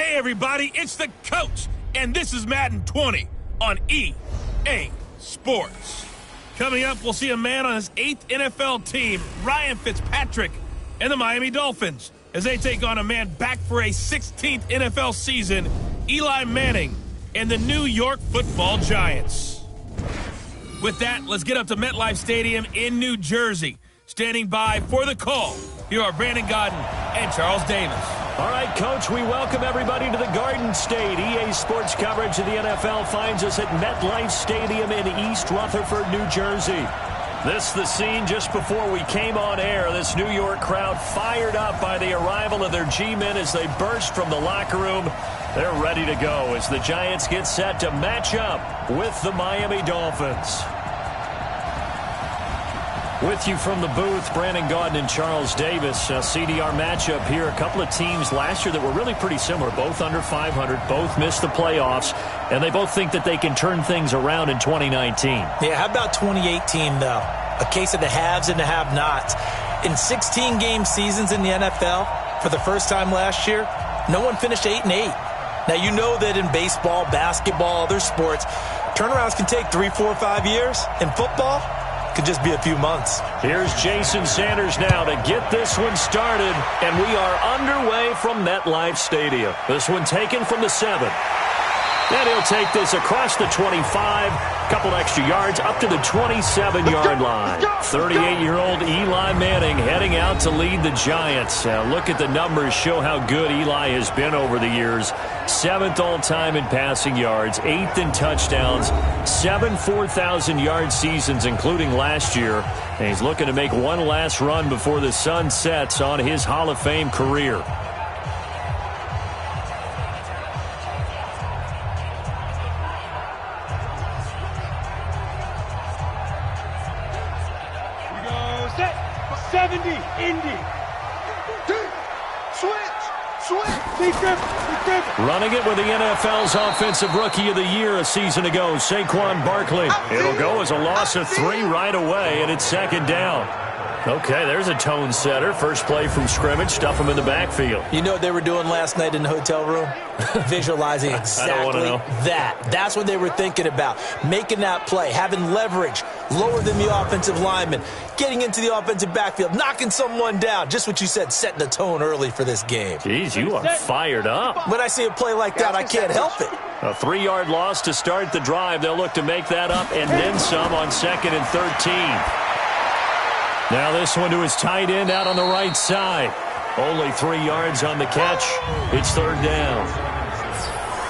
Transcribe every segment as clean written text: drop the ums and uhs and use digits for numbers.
Hey everybody, it's the coach, and this is Madden 20 on EA Sports. Coming up, we'll see a man on his 8th NFL team, Ryan Fitzpatrick, and the Miami Dolphins, as they take on a man back for a 16th NFL season, Eli Manning, and the New York Football Giants. With that, let's get up to MetLife Stadium in New Jersey. Standing by for the call, here are Brandon Godden and Charles Davis. All right, Coach, we welcome everybody to the Garden State. EA Sports coverage of the NFL finds us at MetLife Stadium in East Rutherford, New Jersey. This the scene just before we came on air. This New York crowd fired up by the arrival of their G-men as they burst from the locker room. They're ready to go as the Giants get set to match up with the Miami Dolphins. With you from the booth, Brandon Gaudin and Charles Davis. CDR matchup here. A couple of teams last year that were really pretty similar. Both under 500. Both missed the playoffs. And they both think that they can turn things around in 2019. Yeah, how about 2018, though? A case of the haves and the have-nots. In 16-game seasons in the NFL, for the first time last year, no one finished 8-8. Now, you know that in baseball, basketball, other sports, turnarounds can take 3, 4, 5 years. In football, could just be a few months. Here's Jason Sanders now to get this one started, and we are underway from MetLife Stadium. This one taken from the 7. And he'll take this across the 25, couple extra yards up to the 27-yard line. 38-year-old Eli Manning heading out to lead the Giants. Look at the numbers, show how good Eli has been over the years. 7th all-time in passing yards, 8th in touchdowns, 7 4,000-yard seasons, including last year. And he's looking to make one last run before the sun sets on his Hall of Fame career. Running it with the NFL's Offensive Rookie of the Year a season ago, Saquon Barkley. It'll go as a loss of 3 right away, and it's second down. Okay, there's a tone setter. First play from scrimmage, stuff him in the backfield. You know what they were doing last night in the hotel room? Visualizing exactly that. That's what they were thinking about. Making that play, having leverage, lower than the offensive lineman, getting into the offensive backfield, knocking someone down. Just what you said, setting the tone early for this game. Jeez, you are fired up. When I see a play like that, I can't help it. A 3-yard loss to start the drive. They'll look to make that up and then some on 2nd and 13. Now this one to his tight end out on the right side. Only 3 yards on the catch. It's 3rd down.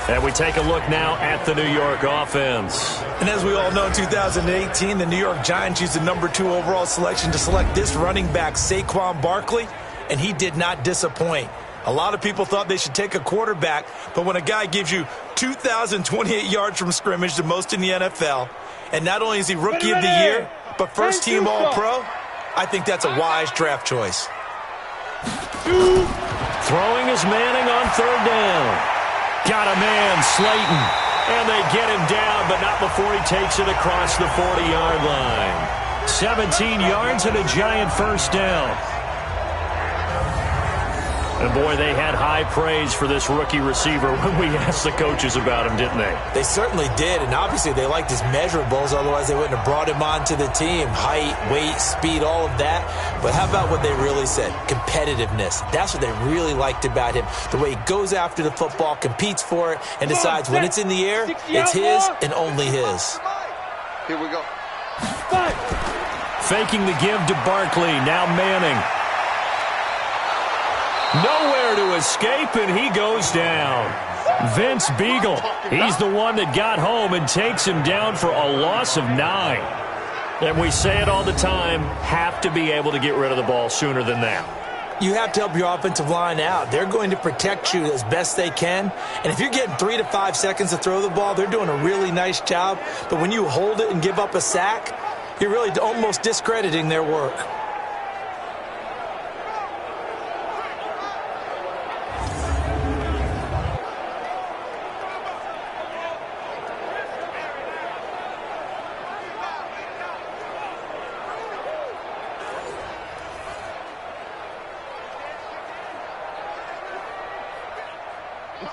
And we take a look now at the New York offense. And as we all know, in 2018, the New York Giants used the number 2 overall selection to select this running back, Saquon Barkley, and he did not disappoint. A lot of people thought they should take a quarterback, but when a guy gives you 2,028 yards from scrimmage, the most in the NFL, and not only is he Rookie of the Year, but first-team All-Pro, I think that's a wise draft choice. Throwing is Manning on 3rd down. Got a man, Slayton. And they get him down, but not before he takes it across the 40-yard line. 17 yards and a Giant first down. And boy, they had high praise for this rookie receiver when we asked the coaches about him, didn't they? They certainly did, and obviously they liked his measurables, otherwise they wouldn't have brought him onto the team. Height, weight, speed, all of that. But how about what they really said? Competitiveness. That's what they really liked about him. The way he goes after the football, competes for it, and decides when it's in the air, it's his and only his. Here we go. Faking the give to Barkley, now Manning. Nowhere to escape, and he goes down. Vince Beagle, he's the one that got home and takes him down for a loss of 9. And we say it all the time, have to be able to get rid of the ball sooner than that. You have to help your offensive line out. They're going to protect you as best they can. And if you're getting 3 to 5 seconds to throw the ball, they're doing a really nice job. But when you hold it and give up a sack, you're really almost discrediting their work.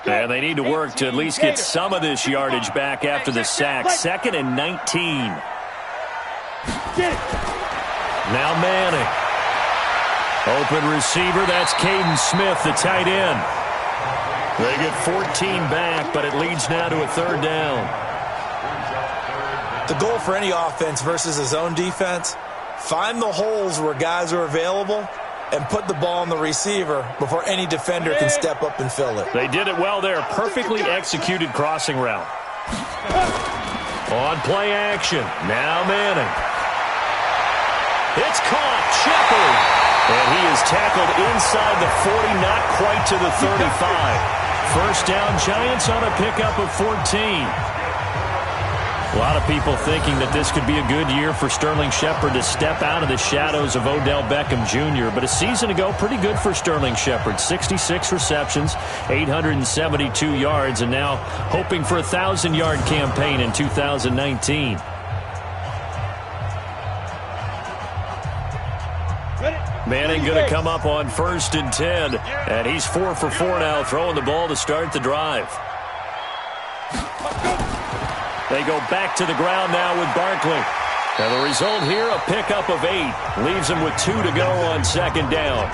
And they need to work to at least get some of this yardage back after the sack. 2nd and 19. Now Manning. Open receiver, that's Caden Smith, the tight end. They get 14 back, but it leads now to a 3rd down. The goal for any offense versus a zone defense, find the holes where guys are available and put the ball on the receiver before any defender can step up and fill it. They did it well there. Perfectly executed crossing route. On play action. Now Manning. It's caught. Shepard. And he is tackled inside the 40, not quite to the 35. 1st down, Giants on a pickup of 14. A lot of people thinking that this could be a good year for Sterling Shepard to step out of the shadows of Odell Beckham Jr. But a season ago, pretty good for Sterling Shepard. 66 receptions, 872 yards, and now hoping for a 1,000-yard campaign in 2019. Manning going to come up on 1st and 10, and he's 4 for 4 now, throwing the ball to start the drive. They go back to the ground now with Barkley. And the result here, a pickup of 8. Leaves them with 2 to go on 2nd down.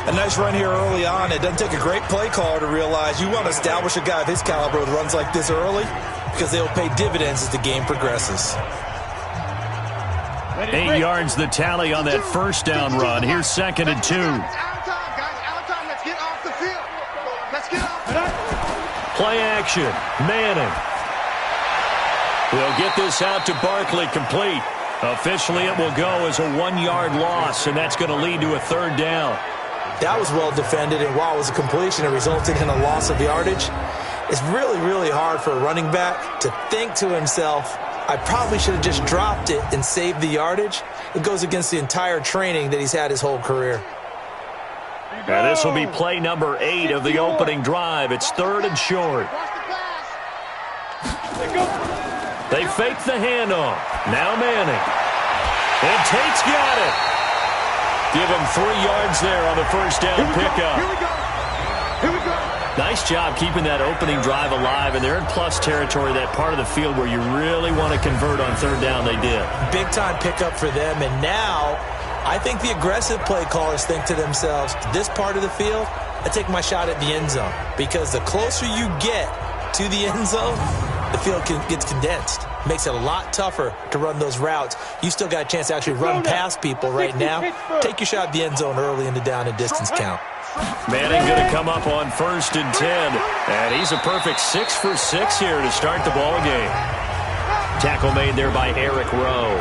A nice run here early on. It doesn't take a great play caller to realize you want to establish a guy of his caliber with runs like this early because they will pay dividends as the game progresses. 8 yards the tally on that 1st down run. Here's 2nd and 2. Out of time, guys. Out of time. Let's get off the field. Let's get off. Play action. Manning. They'll get this out to Barkley, complete. Officially, it will go as a 1-yard loss, and that's going to lead to a 3rd down. That was well defended, and while it was a completion, it resulted in a loss of yardage. It's really, really hard for a running back to think to himself, I probably should have just dropped it and saved the yardage. It goes against the entire training that he's had his whole career. And this will be play number 8 of the opening drive. It's 3rd and short. They fake the handoff. Now Manning. And Tate's got it. Give him 3 yards there on the 1st down pickup. Here we go. Here we go. Nice job keeping that opening drive alive, and they're in plus territory, that part of the field where you really want to convert on 3rd down. They did. Big-time pickup for them, and now I think the aggressive play callers think to themselves, this part of the field, I take my shot at the end zone, because the closer you get to the end zone, the field gets condensed. Makes it a lot tougher to run those routes. You still got a chance to actually run past people right now. Take your shot at the end zone early in the down and distance count. Manning going to come up on 1st and 10. And he's a perfect 6 for 6 here to start the ball game. Tackle made there by Eric Rowe.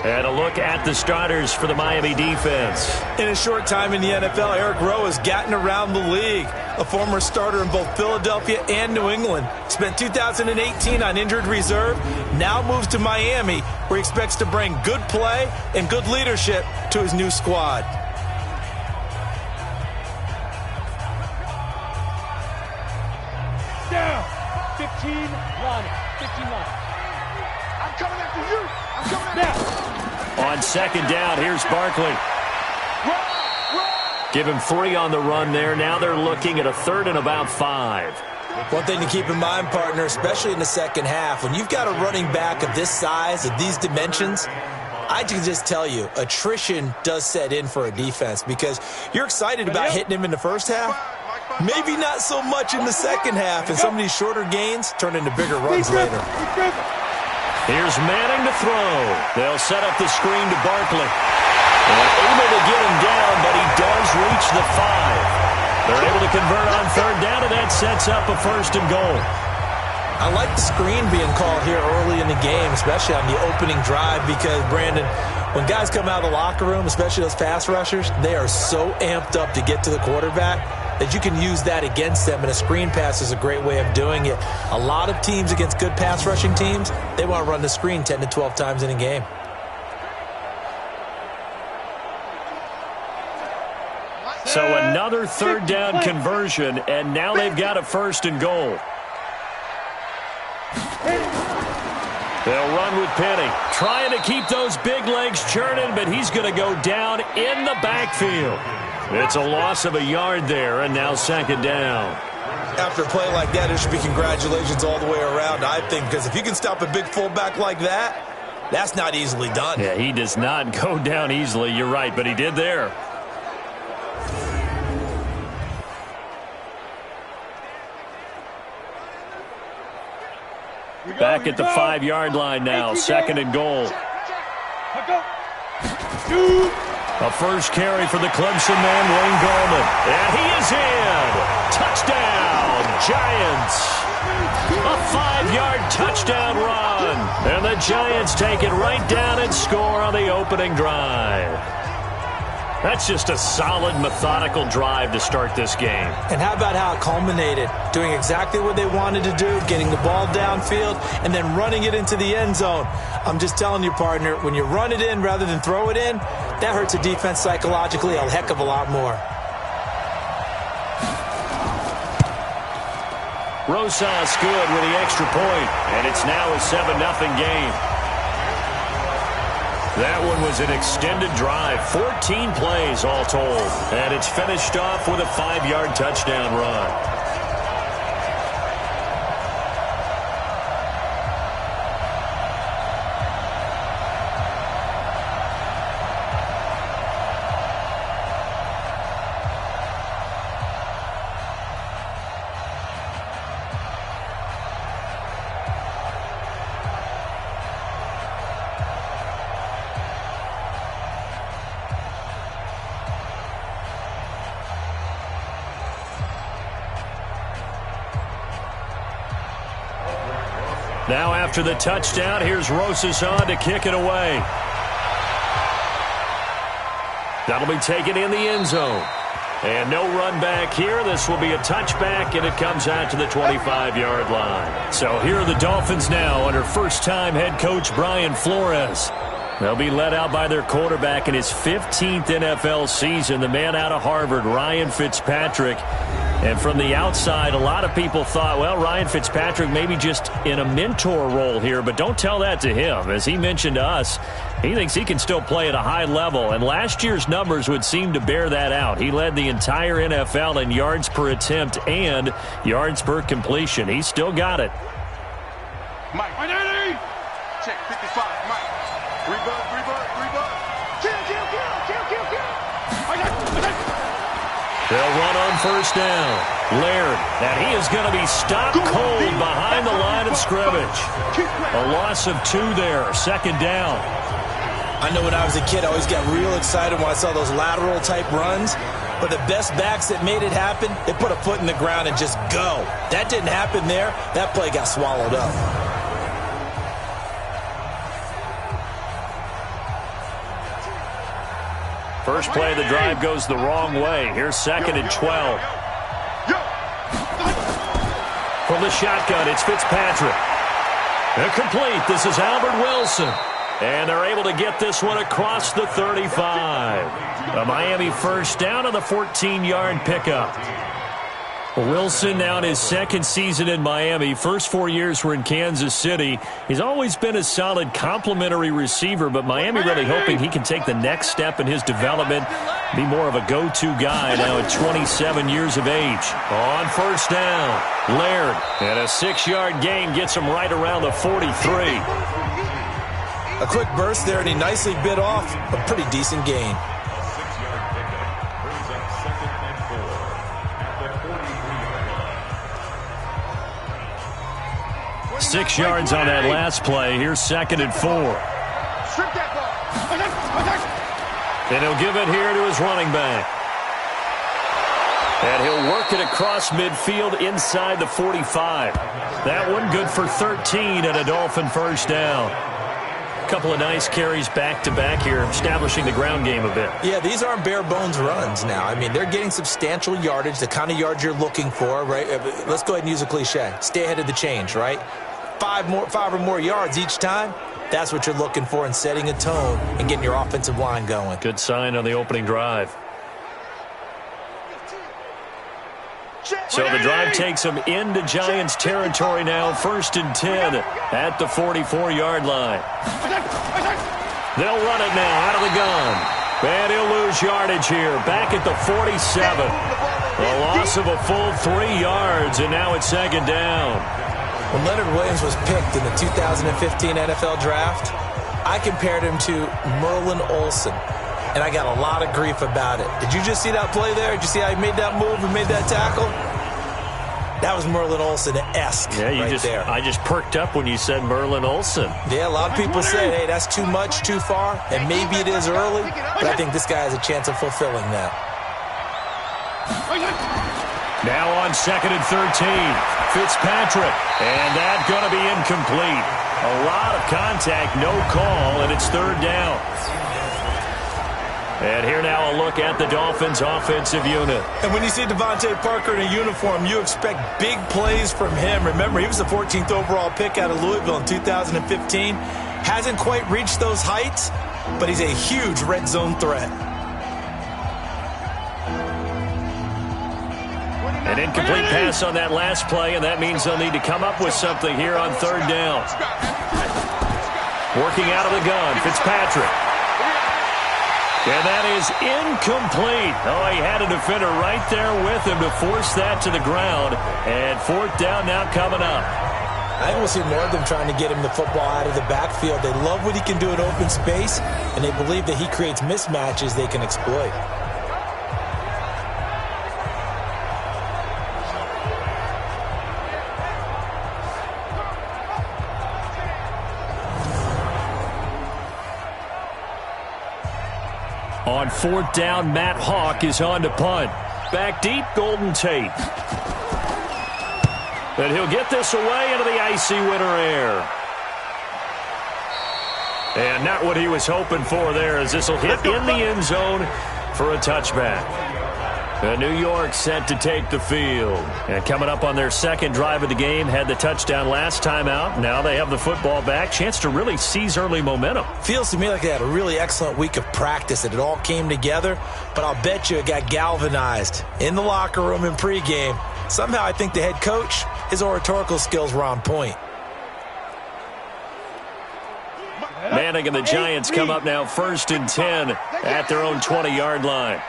And a look at the starters for the Miami defense. In a short time in the NFL, Eric Rowe has gotten around the league. A former starter in both Philadelphia and New England. Spent 2018 on injured reserve. Now moves to Miami, where he expects to bring good play and good leadership to his new squad. Down. 15, run. 15, run. I'm coming after you. I'm coming after you. On 2nd down, here's Barkley. Give him 3 on the run there. Now they're looking at a 3rd and about 5. One thing to keep in mind, partner, especially in the second half, when you've got a running back of this size, of these dimensions, I can just tell you, attrition does set in for a defense because you're excited about hitting him in the first half. Maybe not so much in the second half, and some of these shorter gains turn into bigger runs later. Here's Manning to throw. They'll set up the screen to Barkley. And able to get him down, but he does reach the 5. They're able to convert on 3rd down, and that sets up a 1st and goal. I like the screen being called here early in the game, especially on the opening drive, because, Brandon, when guys come out of the locker room, especially those pass rushers, they are so amped up to get to the quarterback that you can use that against them, and a screen pass is a great way of doing it. A lot of teams against good pass rushing teams, they want to run the screen 10 to 12 times in a game. So another 3rd down conversion, and now they've got a 1st and goal. They'll run with Penny, trying to keep those big legs churning, but he's going to go down in the backfield. It's a loss of a yard there, and now second down. After a play like that, there should be congratulations all the way around, I think, because if you can stop a big fullback like that, that's not easily done. Yeah, he does not go down easily. You're right, but he did there. Back at the 5-yard line now, second and goal. A first carry for the Clemson man, Wayne Gallman. And he is in. Touchdown, Giants. A 5-yard touchdown run. And the Giants take it right down and score on the opening drive. That's just a solid, methodical drive to start this game. And how about how it culminated? Doing exactly what they wanted to do, getting the ball downfield, and then running it into the end zone. I'm just telling you, partner, when you run it in rather than throw it in, that hurts a defense psychologically a heck of a lot more. Rosas good with the extra point, and it's now a 7-0 game. That one was an extended drive, 14 plays all told, and it's finished off with a 5-yard touchdown run. Now after the touchdown, here's Rosas on to kick it away. That'll be taken in the end zone. And no run back here. This will be a touchback, and it comes out to the 25-yard line. So here are the Dolphins now under first-time head coach Brian Flores. They'll be led out by their quarterback in his 15th NFL season, the man out of Harvard, Ryan Fitzpatrick. And from the outside, a lot of people thought, well, Ryan Fitzpatrick maybe just in a mentor role here, but don't tell that to him. As he mentioned to us, he thinks he can still play at a high level, and last year's numbers would seem to bear that out. He led the entire NFL in yards per attempt and yards per completion. He's still got it. Mike. Check 55. Mike. Rebirth. They'll run on first down. Laird, and he is going to be stopped cold behind the line of scrimmage. A loss of 2 there, second down. I know when I was a kid, I always got real excited when I saw those lateral-type runs. But the best backs that made it happen, they put a foot in the ground and just go. That didn't happen there. That play got swallowed up. First play of the drive goes the wrong way. Here's second and 12. From the shotgun, it's Fitzpatrick. Incomplete. This is Albert Wilson. And they're able to get this one across the 35. A Miami first down on the 14-yard pickup. Wilson now in his second season in Miami. First 4 years were in Kansas City. He's always been a solid complementary receiver, but Miami really hoping he can take the next step in his development, be more of a go-to guy now at 27 years of age. On first down, Laird, and a 6-yard gain gets him right around the 43. A quick burst there, and he nicely bit off a pretty decent gain. 6 yards on that last play. Here's second and 4. And he'll give it here to his running back. And he'll work it across midfield inside the 45. That one good for 13 and a Dolphin first down. Couple of nice carries back-to-back here, establishing the ground game a bit. Yeah, these aren't bare-bones runs now. I mean, they're getting substantial yardage, the kind of yards you're looking for, right? Let's go ahead and use a cliche. Stay ahead of the change, right? 5 or more yards each time, that's what you're looking for in setting a tone and getting your offensive line going. Good sign on the opening drive. So the drive takes them into Giants territory now, first and 10 at the 44-yard line. They'll run it now out of the gun. And he'll lose yardage here. Back at the 47. A loss of a full 3 yards, and now it's second down. When Leonard Williams was picked in the 2015 NFL Draft, I compared him to Merlin Olsen, and I got a lot of grief about it. Did you just see that play there? Did you see how he made that move and made that tackle? That was Merlin Olsen-esque there. I just perked up when you said Merlin Olsen. Yeah, a lot of people say, hey, that's too much, too far, and maybe it is early, but I think this guy has a chance of fulfilling that. Now on 2nd and 13, Fitzpatrick, and that's going to be incomplete. A lot of contact, no call, and it's 3rd down. And here now a look at the Dolphins' offensive unit. And when you see Devontae Parker in a uniform, you expect big plays from him. Remember, he was the 14th overall pick out of Louisville in 2015. Hasn't quite reached those heights, but he's a huge red zone threat. An incomplete pass on that last play, and that means they'll need to come up with something here on 3rd down. Working out of the gun, Fitzpatrick. And that is incomplete. Oh, he had a defender right there with him to force that to the ground. And 4th down now coming up. I think we'll see more of them trying to get him the football out of the backfield. They love what he can do in open space, and they believe that he creates mismatches they can exploit. On 4th down, Matt Hawk is on to punt. Back deep, Golden Tate. And he'll get this away into the icy winter air. And not what he was hoping for there, as this will hit in the end zone for a touchback. New York set to take the field. And coming up on their 2nd drive of the game, had the touchdown last time out. Now they have the football back. Chance to really seize early momentum. Feels to me like they had a really excellent week of practice, that it all came together. But I'll bet you it got galvanized in the locker room in pregame. Somehow I think the head coach, his oratorical skills were on point. Manning and the Giants come up now 1st and 10 at their own 20-yard line.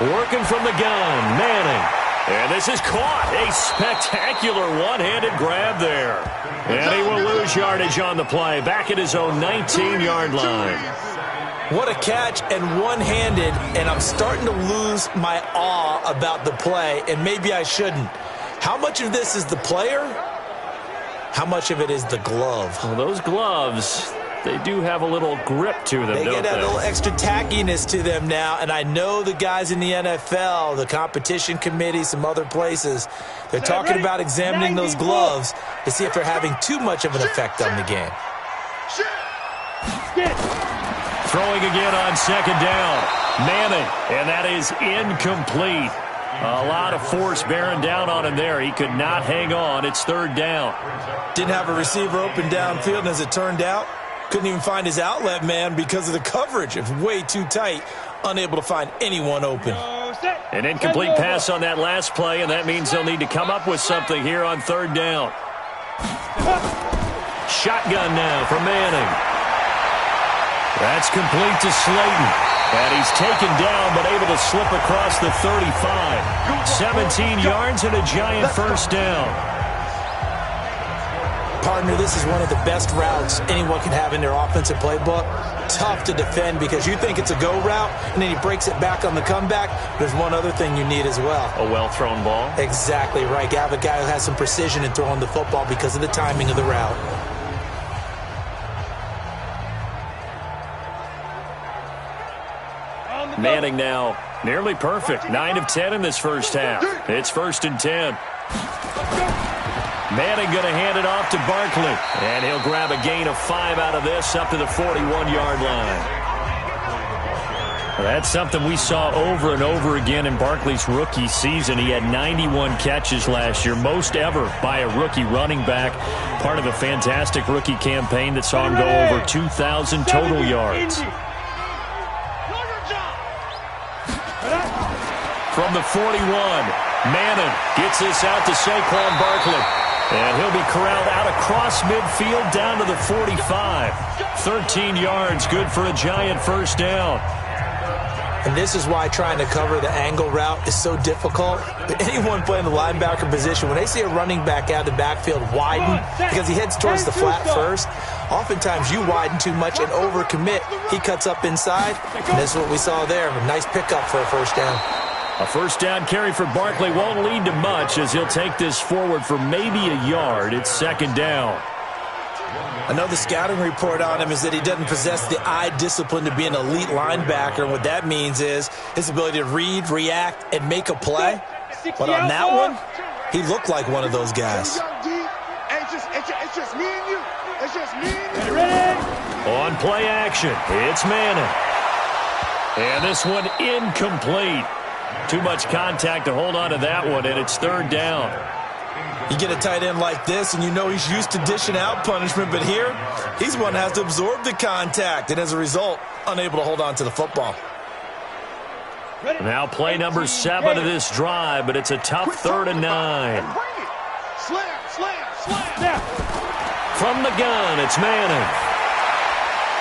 Working from the gun, Manning. And this is caught. A spectacular one-handed grab there. And he will lose yardage on the play. Back at his own 19-yard line. What a catch, and one-handed, and I'm starting to lose my awe about the play, and maybe I shouldn't. How much of this is the player? How much of it is the glove? Well, those gloves, they do have a little grip to them, don't they? They get a little extra tackiness to them now, and I know the guys in the NFL, the competition committee, some other places, they're talking about examining those gloves to see if they're having too much of an effect on the game. Throwing again on 2nd down. Manning, and that is incomplete. A lot of force bearing down on him there. He could not hang on. It's 3rd down. Didn't have a receiver open downfield, and as it turned out, couldn't even find his outlet man because of the coverage. It was way too tight, unable to find anyone open. An incomplete pass on that last play, and that means they'll need to come up with something here on 3rd down. Shotgun now for Manning. That's complete to Slayton. And he's taken down, but able to slip across the 35. 17 yards and a giant 1st down. Partner, this is one of the best routes anyone can have in their offensive playbook. Tough to defend because you think it's a go route, and then he breaks it back on the comeback. There's one other thing you need as well. A well-thrown ball. Exactly right. You have a guy who has some precision in throwing the football because of the timing of the route. Manning now nearly perfect. 9 of 10 in this first half. It's 1st and 10. Manning going to hand it off to Barkley. And he'll grab a gain of 5 out of this up to the 41-yard line. That's something we saw over and over again in Barkley's rookie season. He had 91 catches last year, most ever by a rookie running back. Part of a fantastic rookie campaign that saw him go over 2,000 total yards. From the 41, Manning gets this out to Saquon Barkley. And he'll be corralled out across midfield down to the 45. 13 yards, good for a Giant first down. And this is why trying to cover the angle route is so difficult. Anyone playing the linebacker position, when they see a running back out of the backfield widen because he heads towards the flat first, oftentimes you widen too much and overcommit. He cuts up inside, and this is what we saw there. A nice pickup for a first down. A first down carry for Barkley won't lead to much as he'll take this forward for maybe a yard. It's second down. I know the scouting report on him is that he doesn't possess the eye discipline to be an elite linebacker. And what that means is his ability to read, react, and make a play. But on that one, he looked like one of those guys. It's just me and you. It's just me and you. On play action, it's Madden. And this one incomplete. Too much contact to hold on to that one, and it's third down. You get a tight end like this, and you know he's used to dishing out punishment, but here, he's one that has to absorb the contact, and as a result, unable to hold on to the football. Now play number 7 of this drive, but it's a tough 3rd and 9. Slam. From the gun, it's Manning.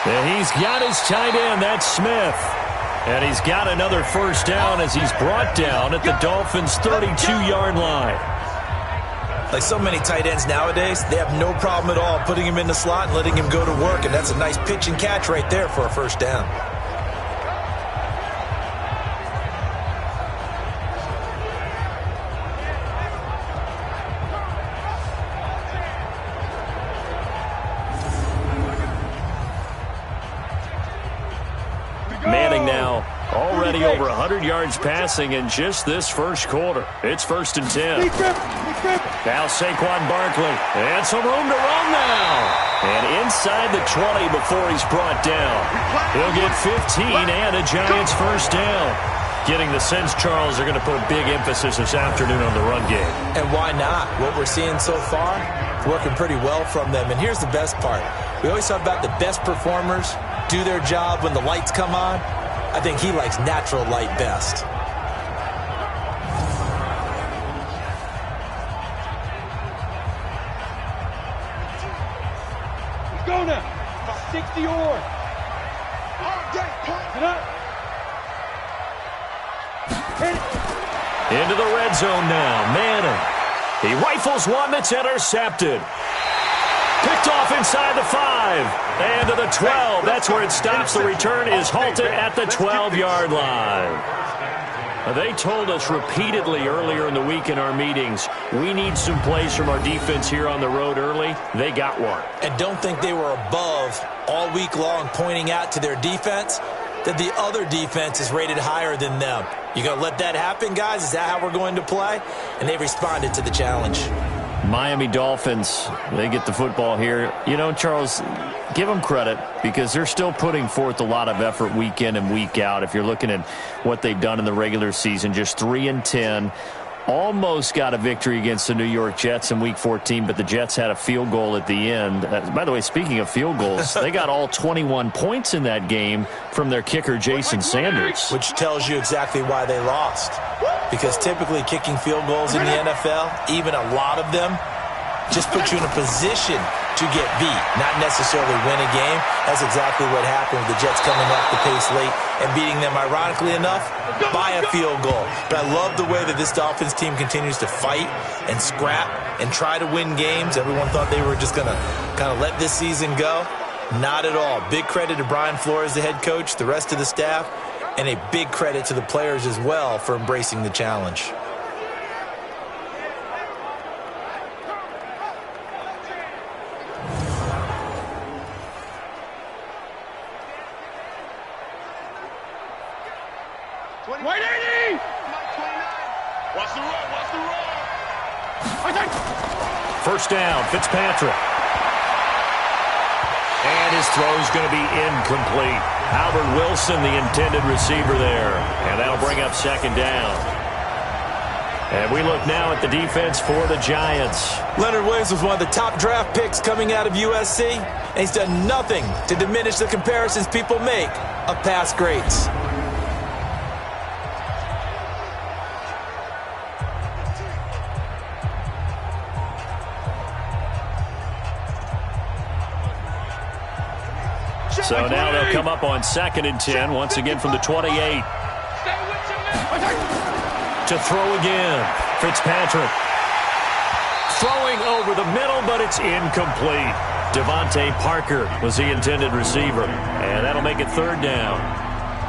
And he's got his tight end, that's Smith. And he's got another first down as he's brought down at the Dolphins' 32-yard line. Like so many tight ends nowadays, they have no problem at all putting him in the slot and letting him go to work, and that's a nice pitch and catch right there for a first down. Manning now already over 100 yards passing in just this first quarter. It's 1st and 10. Now Saquon Barkley. And some room to run now. And inside the 20 before he's brought down. He'll get 15 and a Giants first down. Getting the sense, Charles, they're going to put a big emphasis this afternoon on the run game. And why not? What we're seeing so far, working pretty well from them. And here's the best part. We always talk about the best performers do their job when the lights come on. I think he likes natural light best. Let's go now. 60 or. Into the red zone now. Manning. He rifles one that's intercepted. Picked off inside the 5. And to the 12. That's where it stops. The return is halted at the 12-yard line. They told us repeatedly earlier in the week in our meetings, we need some plays from our defense here on the road early. They got one. And don't think they were above all week long pointing out to their defense that the other defense is rated higher than them. You going to let that happen, guys? Is that how we're going to play? And they responded to the challenge. Miami Dolphins, they get the football here. You know, Charles, give them credit because they're still putting forth a lot of effort week in and week out. If you're looking at what they've done in the regular season, just 3-10. Almost got a victory against the New York Jets in Week 14, but the Jets had a field goal at the end. By the way, speaking of field goals, they got all 21 points in that game from their kicker, Jason Sanders. Which tells you exactly why they lost. Because typically kicking field goals in the NFL, even a lot of them, just put you in a position to get beat, not necessarily win a game. That's exactly what happened with the Jets coming off the pace late and beating them, ironically enough, by a field goal. But I love the way that this Dolphins team continues to fight and scrap and try to win games. Everyone thought they were just going to kind of let this season go. Not at all. Big credit to Brian Flores, the head coach, the rest of the staff, and a big credit to the players as well for embracing the challenge. First down, Fitzpatrick. And his throw's going to be incomplete. Albert Wilson, the intended receiver there. And that'll bring up second down. And we look now at the defense for the Giants. Leonard Williams was one of the top draft picks coming out of USC. And he's done nothing to diminish the comparisons people make of past greats. So now they'll come up on 2nd and 10, once again from the 28. To throw again, Fitzpatrick. Throwing over the middle, but it's incomplete. Devontae Parker was the intended receiver, and that'll make it 3rd down.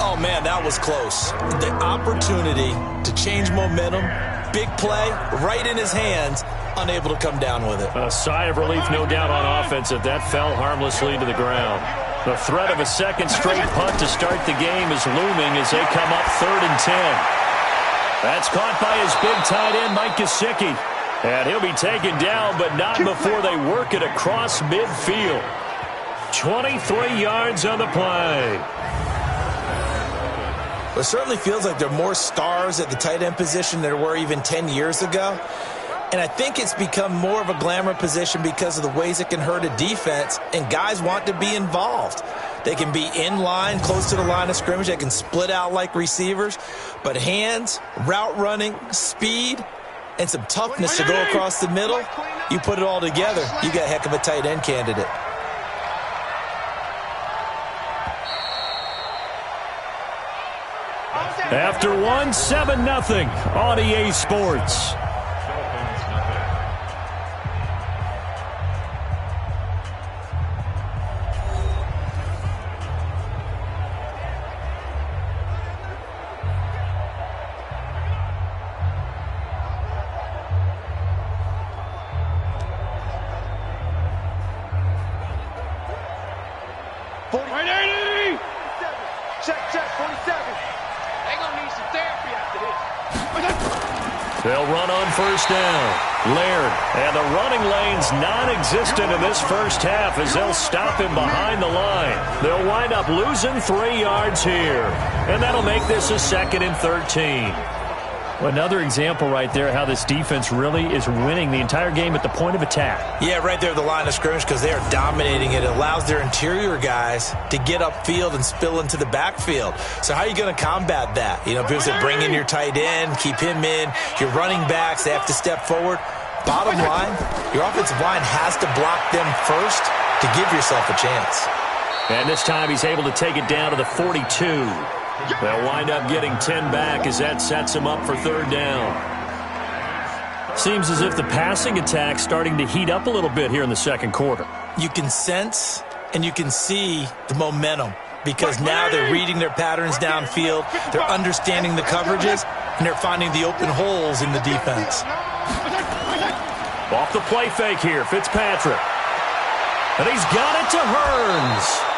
Oh, man, that was close. The opportunity to change momentum, big play, right in his hands, unable to come down with it. A sigh of relief, no doubt, on offense that fell harmlessly to the ground. The threat of a second straight punt to start the game is looming as they come up 3rd and 10. That's caught by his big tight end, Mike Gesicki. And he'll be taken down, but not before they work it across midfield. 23 yards on the play. It certainly feels like there are more stars at the tight end position than there were even 10 years ago. And I think it's become more of a glamour position because of the ways it can hurt a defense, and guys want to be involved. They can be in line, close to the line of scrimmage. They can split out like receivers. But hands, route running, speed, and some toughness to go across the middle, you put it all together, you got a heck of a tight end candidate. After 7-0 on EA Sports. They'll run on 1st down. Laird, and the running lane's non-existent in this first half as they'll stop him behind the line. They'll wind up losing 3 yards here, and that'll make this a 2nd and 13. Well, another example right there how this defense really is winning the entire game at the point of attack. Yeah, right there at the line of scrimmage because they are dominating it. It allows their interior guys to get upfield and spill into the backfield. So how are you going to combat that? You know, people say bring in your tight end, keep him in. Your running backs, they have to step forward. Bottom line, your offensive line has to block them first to give yourself a chance. And this time he's able to take it down to the 42. They'll wind up getting 10 back as that sets him up for 3rd down. Seems as if the passing attack's starting to heat up a little bit here in the 2nd quarter. You can sense and you can see the momentum because now they're reading their patterns downfield, they're understanding the coverages, and they're finding the open holes in the defense. Off the play fake here, Fitzpatrick. And he's got it to Hearns.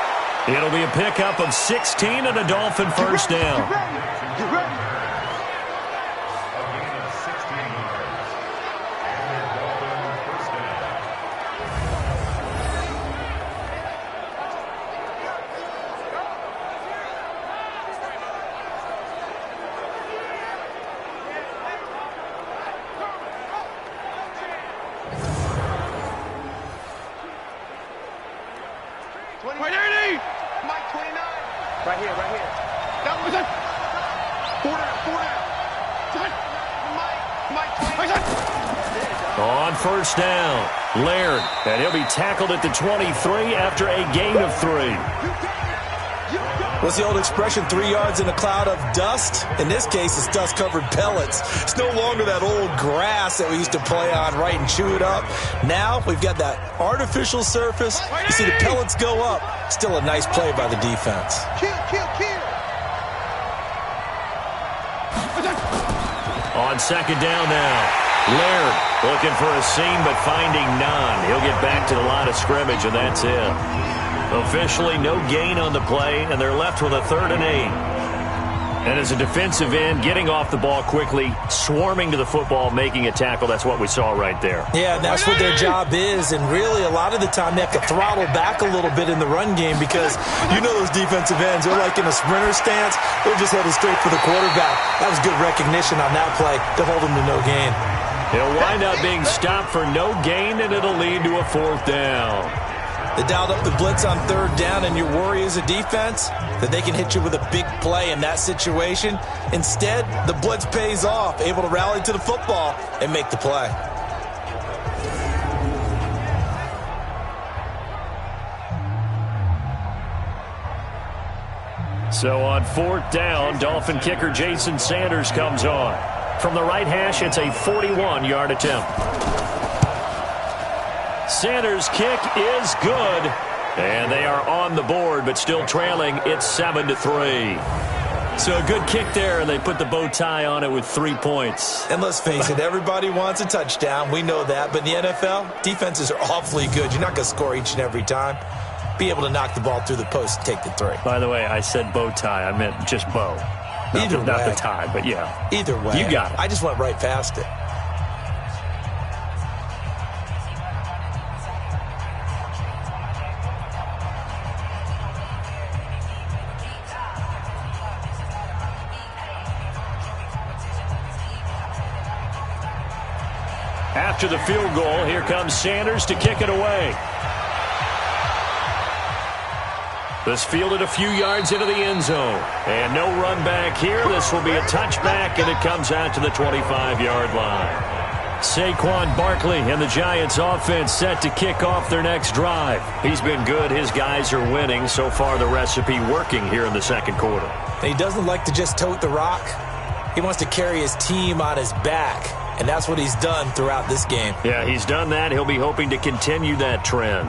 It'll be a pickup of 16 and a Dolphin 1st down. Right here. That was it. 4 down. On 1st down, Laird, and he'll be tackled at the 23 after a gain of 3. What's the old expression, 3 yards in a cloud of dust? In this case, it's dust-covered pellets. It's no longer that old grass that we used to play on, right, and chew it up. Now we've got that artificial surface. You see the pellets go up. Still a nice play by the defense. Kill. On 2nd down now, Laird looking for a seam but finding none. He'll get back to the line of scrimmage, and that's it. Officially no gain on the play, and they're left with a 3rd and 8. And as a defensive end, getting off the ball quickly, swarming to the football, making a tackle, that's what we saw right there. Yeah, and that's what their job is, and really a lot of the time they have to throttle back a little bit in the run game because you know those defensive ends, they're like in a sprinter stance, they're just headed straight for the quarterback. That was good recognition on that play to hold them to no gain. He'll wind up being stopped for no gain, and it'll lead to a 4th down. They dialed up the blitz on 3rd down, and your worry as a defense that they can hit you with a big play in that situation. Instead, the blitz pays off, able to rally to the football and make the play. So on 4th down, Dolphin kicker Jason Sanders comes on. From the right hash, it's a 41-yard attempt. Sanders' kick is good. And they are on the board, but still trailing. It's 7-3. So a good kick there, and they put the bow tie on it with 3 points. And let's face it, everybody wants a touchdown. We know that. But in the NFL, defenses are awfully good. You're not going to score each and every time. Be able to knock the ball through the post and take the 3. By the way, I said bow tie. I meant just bow. Not the tie, but yeah. Either way. You got it. I just went right past it. After the field goal, here comes Sanders to kick it away. This fielded a few yards into the end zone. And no run back here. This will be a touchback, and it comes out to the 25-yard line. Saquon Barkley and the Giants offense set to kick off their next drive. He's been good. His guys are winning. So far, the recipe working here in the second quarter. And he doesn't like to just tote the rock. He wants to carry his team on his back. And that's what he's done throughout this game. Yeah, he's done that. He'll be hoping to continue that trend.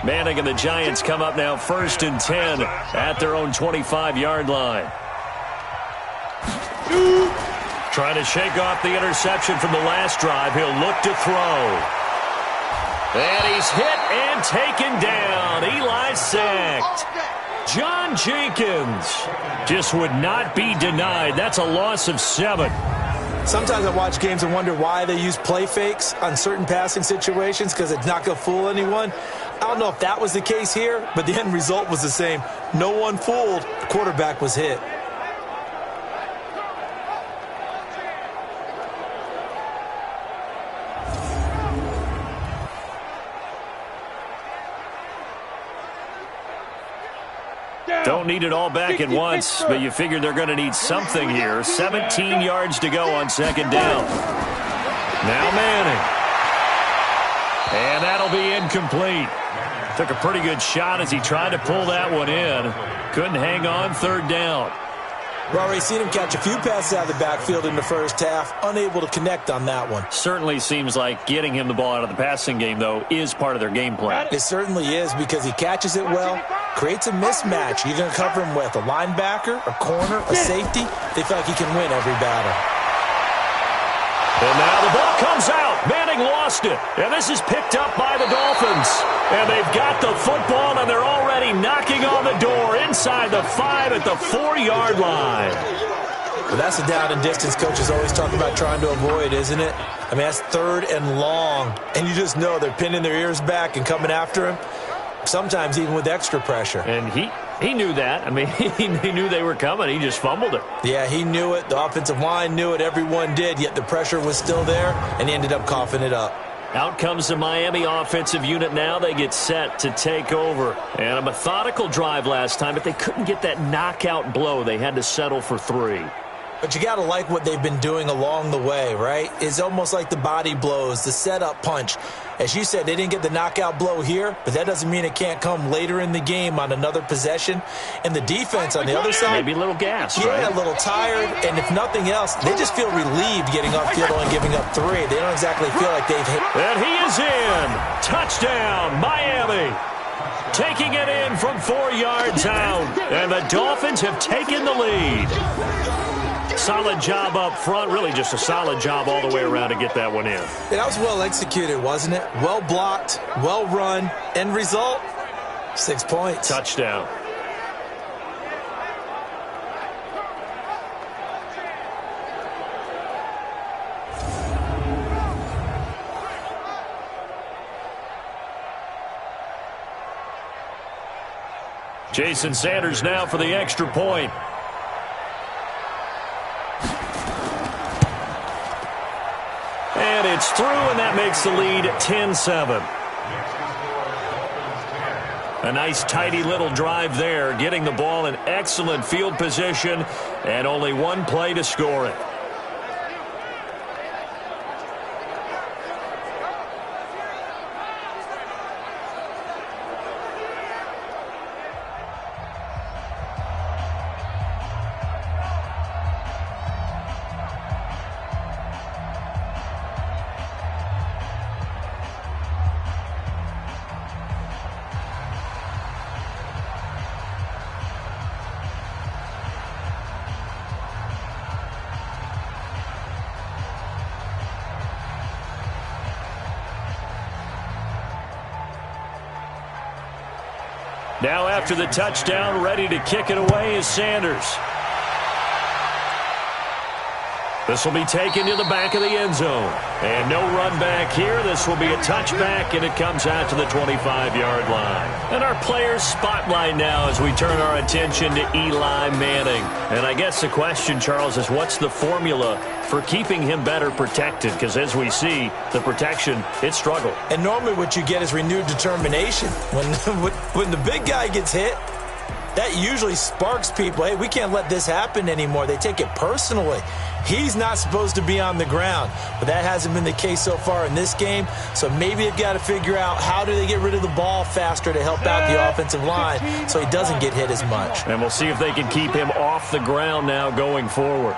Manning and the Giants come up now 1st and 10 at their own 25-yard line. Trying to shake off the interception from the last drive. He'll look to throw. And he's hit and taken down. Eli sacked. John Jenkins just would not be denied. That's a loss of 7. Sometimes I watch games and wonder why they use play fakes on certain passing situations, because it's not going to fool anyone. I don't know if that was the case here, but the end result was the same. No one fooled. The quarterback was hit. Don't need it all back at once, but you figure they're going to need something here. 17 yards to go on 2nd down. Now Manning. And that'll be incomplete. Took a pretty good shot as he tried to pull that one in. Couldn't hang on 3rd down. We've already seen him catch a few passes out of the backfield in the first half. Unable to connect on that one. Certainly seems like getting him the ball out of the passing game, though, is part of their game plan. It certainly is, because he catches it well, creates a mismatch. You're going to cover him with a linebacker, a corner, a safety. They feel like he can win every battle. And now the ball comes out. Manning lost it. And this is picked up by the Dolphins. And they've got the football, and they're already knocking on the door inside the 5 at the 4-yard line. Well, that's the down and distance coaches always talk about trying to avoid, isn't it? I mean, that's 3rd and long. And you just know they're pinning their ears back and coming after him. Sometimes even with extra pressure. And he knew that. I mean, he knew they were coming. He just fumbled it. Yeah, he knew it. The offensive line knew it. Everyone did. Yet the pressure was still there, and he ended up coughing it up. Out comes the Miami offensive unit now. They get set to take over. And a methodical drive last time, but they couldn't get that knockout blow. They had to settle for 3. But you got to like what they've been doing along the way, right? It's almost like the body blows, the setup punch. As you said, they didn't get the knockout blow here, but that doesn't mean it can't come later in the game on another possession. And the defense on the other side, maybe a little gas, yeah, right? A little tired. And if nothing else, they just feel relieved getting off field and giving up 3. They don't exactly feel like they've hit. And he is in. Touchdown, Miami. Taking it in from 4 yards out. And the Dolphins have taken the lead. Solid job up front. Really just a solid job all the way around to get that one in. Yeah, that was well executed, wasn't it? Well blocked, well run. End result, 6 points. Touchdown. Jason Sanders now for the extra point. And it's through, and that makes the lead 10-7. A nice, tidy little drive there, getting the ball in excellent field position, and only one play to score it. Now after the touchdown, ready to kick it away is Sanders. This will be taken to the back of the end zone. And no run back here. This will be a touchback, and it comes out to the 25-yard line. And our players spotlight now as we turn our attention to Eli Manning. And I guess the question, Charles, is what's the formula for keeping him better protected? Because as we see, the protection, it struggled. And normally what you get is renewed determination. When the big guy gets hit, that usually sparks people. Hey, we can't let this happen anymore. They take it personally. He's not supposed to be on the ground, but that hasn't been the case so far in this game. So maybe they've got to figure out how do they get rid of the ball faster to help out the offensive line so he doesn't get hit as much. And we'll see if they can keep him off the ground now going forward.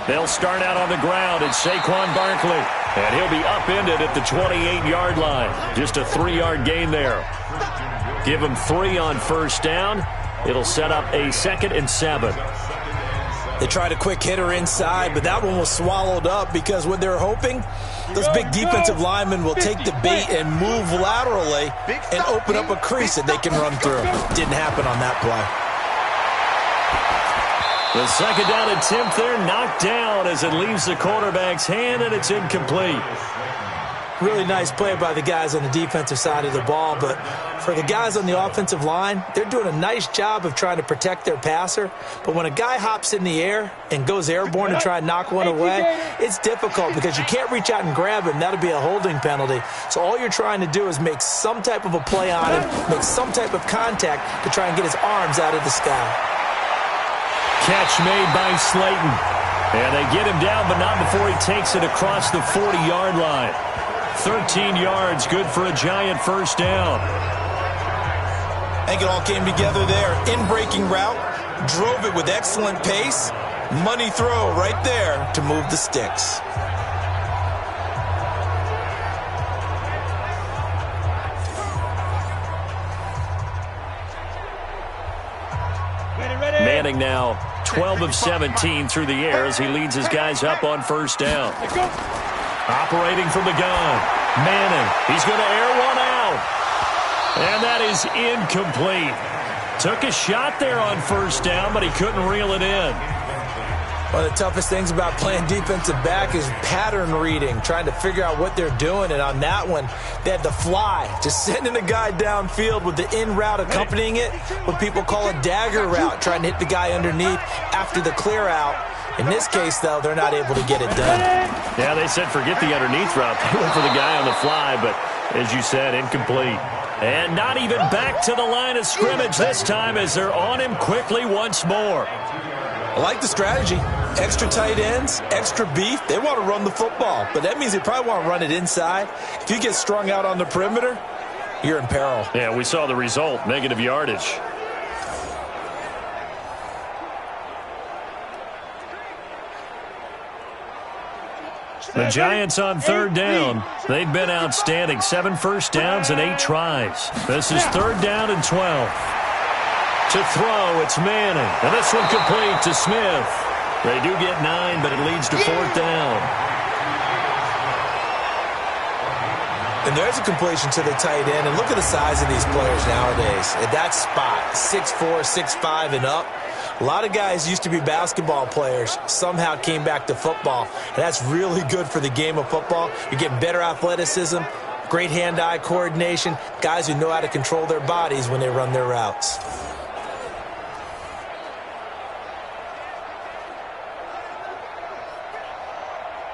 They'll start out on the ground. It's Saquon Barkley, and he'll be upended at the 28-yard line. Just a 3-yard gain there. Give him 3 on first down. It'll set up a 2nd and 7. They tried a quick hitter inside, but that one was swallowed up because what they're hoping, those big defensive linemen will take the bait and move laterally and open up a crease that they can run through. Didn't happen on that play. The second down attempt there knocked down as it leaves the quarterback's hand, and it's incomplete. Really nice play by the guys on the defensive side of the ball, but for the guys on the offensive line, they're doing a nice job of trying to protect their passer. But when a guy hops in the air and goes airborne to try and knock one away, it's difficult because you can't reach out and grab him. That'll be a holding penalty. So all you're trying to do is make some type of a play on him, make some type of contact to try and get his arms out of the sky. Catch made by Slayton. And they get him down, but not before he takes it across the 40-yard line. 13 yards, good for a giant first down. I think it all came together there. In-breaking route, drove it with excellent pace. Money throw right there to move the sticks. Manning now 12 of 17 through the air as he leads his guys up on first down. Operating from the gun, Manning. He's going to air one out. And that is incomplete. Took a shot there on first down, but he couldn't reel it in. One of the toughest things about playing defensive back is pattern reading, trying to figure out what they're doing. And on that one, they had to fly, just sending a guy downfield with the in route accompanying it, what people call a dagger route, trying to hit the guy underneath after the clear out. In this case, though, they're not able to get it done. Yeah, they said forget the underneath route. They went for the guy on the fly, but as you said, incomplete. And not even back to the line of scrimmage this time as they're on him quickly once more. I like the strategy. Extra tight ends, extra beef. They want to run the football, but that means they probably want to run it inside. If you get strung out on the perimeter, you're in peril. Yeah, we saw the result, negative yardage. The Giants on third down. They've been outstanding. 7 first downs and 8 tries. This is 3rd down and 12. To throw, it's Manning. And this one complete to Smith. They do get 9, but it leads to 4th down. And there's a completion to the tight end. And look at the size of these players nowadays. At that spot, 6'4", 6'5", and up. A lot of guys used to be basketball players, somehow came back to football. And that's really good for the game of football. You're getting better athleticism, great hand-eye coordination, guys who know how to control their bodies when they run their routes.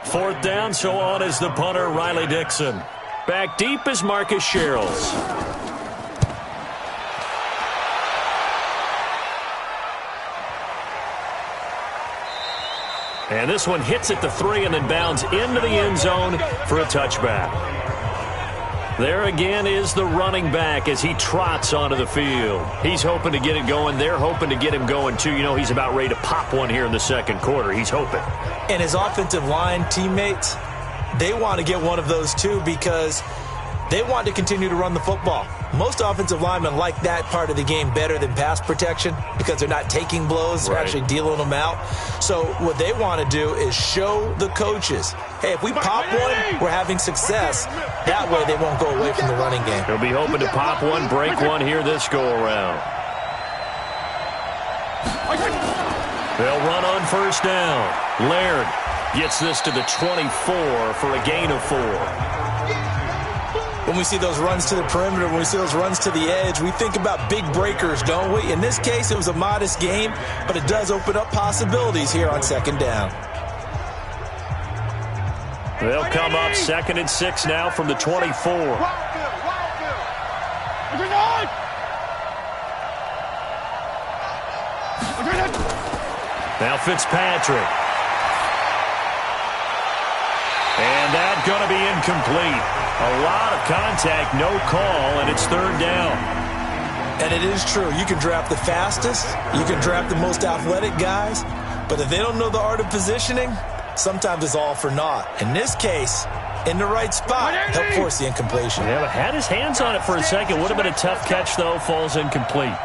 Fourth down, so on is the punter, Riley Dixon. Back deep is Marcus Sherrills. And this one hits at the 3 and then bounds into the end zone for a touchback. There again is the running back as he trots onto the field. He's hoping to get it going. They're hoping to get him going, too. You know, he's about ready to pop one here in the second quarter. He's hoping. And his offensive line teammates, they want to get one of those, too, because They want to continue to run the football. Most offensive linemen like that part of the game better than pass protection because they're not taking blows, they're actually dealing them out. So what they want to do is show the coaches, hey, if we pop one, we're having success. That way they won't go away from the running game. He'll be hoping to pop one, break one here this go-around. They'll run on first down. Laird gets this to the 24 for a gain of 4. When we see those runs to the perimeter, when we see those runs to the edge, we think about big breakers, don't we? In this case, it was a modest game, but it does open up possibilities here on second down. They'll come up 2nd and 6 now from the 24. Now Fitzpatrick. And that's going to be incomplete. A lot of contact, no call, and it's 3rd down. And it is true. You can draft the fastest. You can draft the most athletic guys. But if they don't know the art of positioning, sometimes it's all for naught. In this case, in the right spot, help force the incompletion. Yeah, but had his hands on it for a second. Would have been a tough catch, though. Falls incomplete.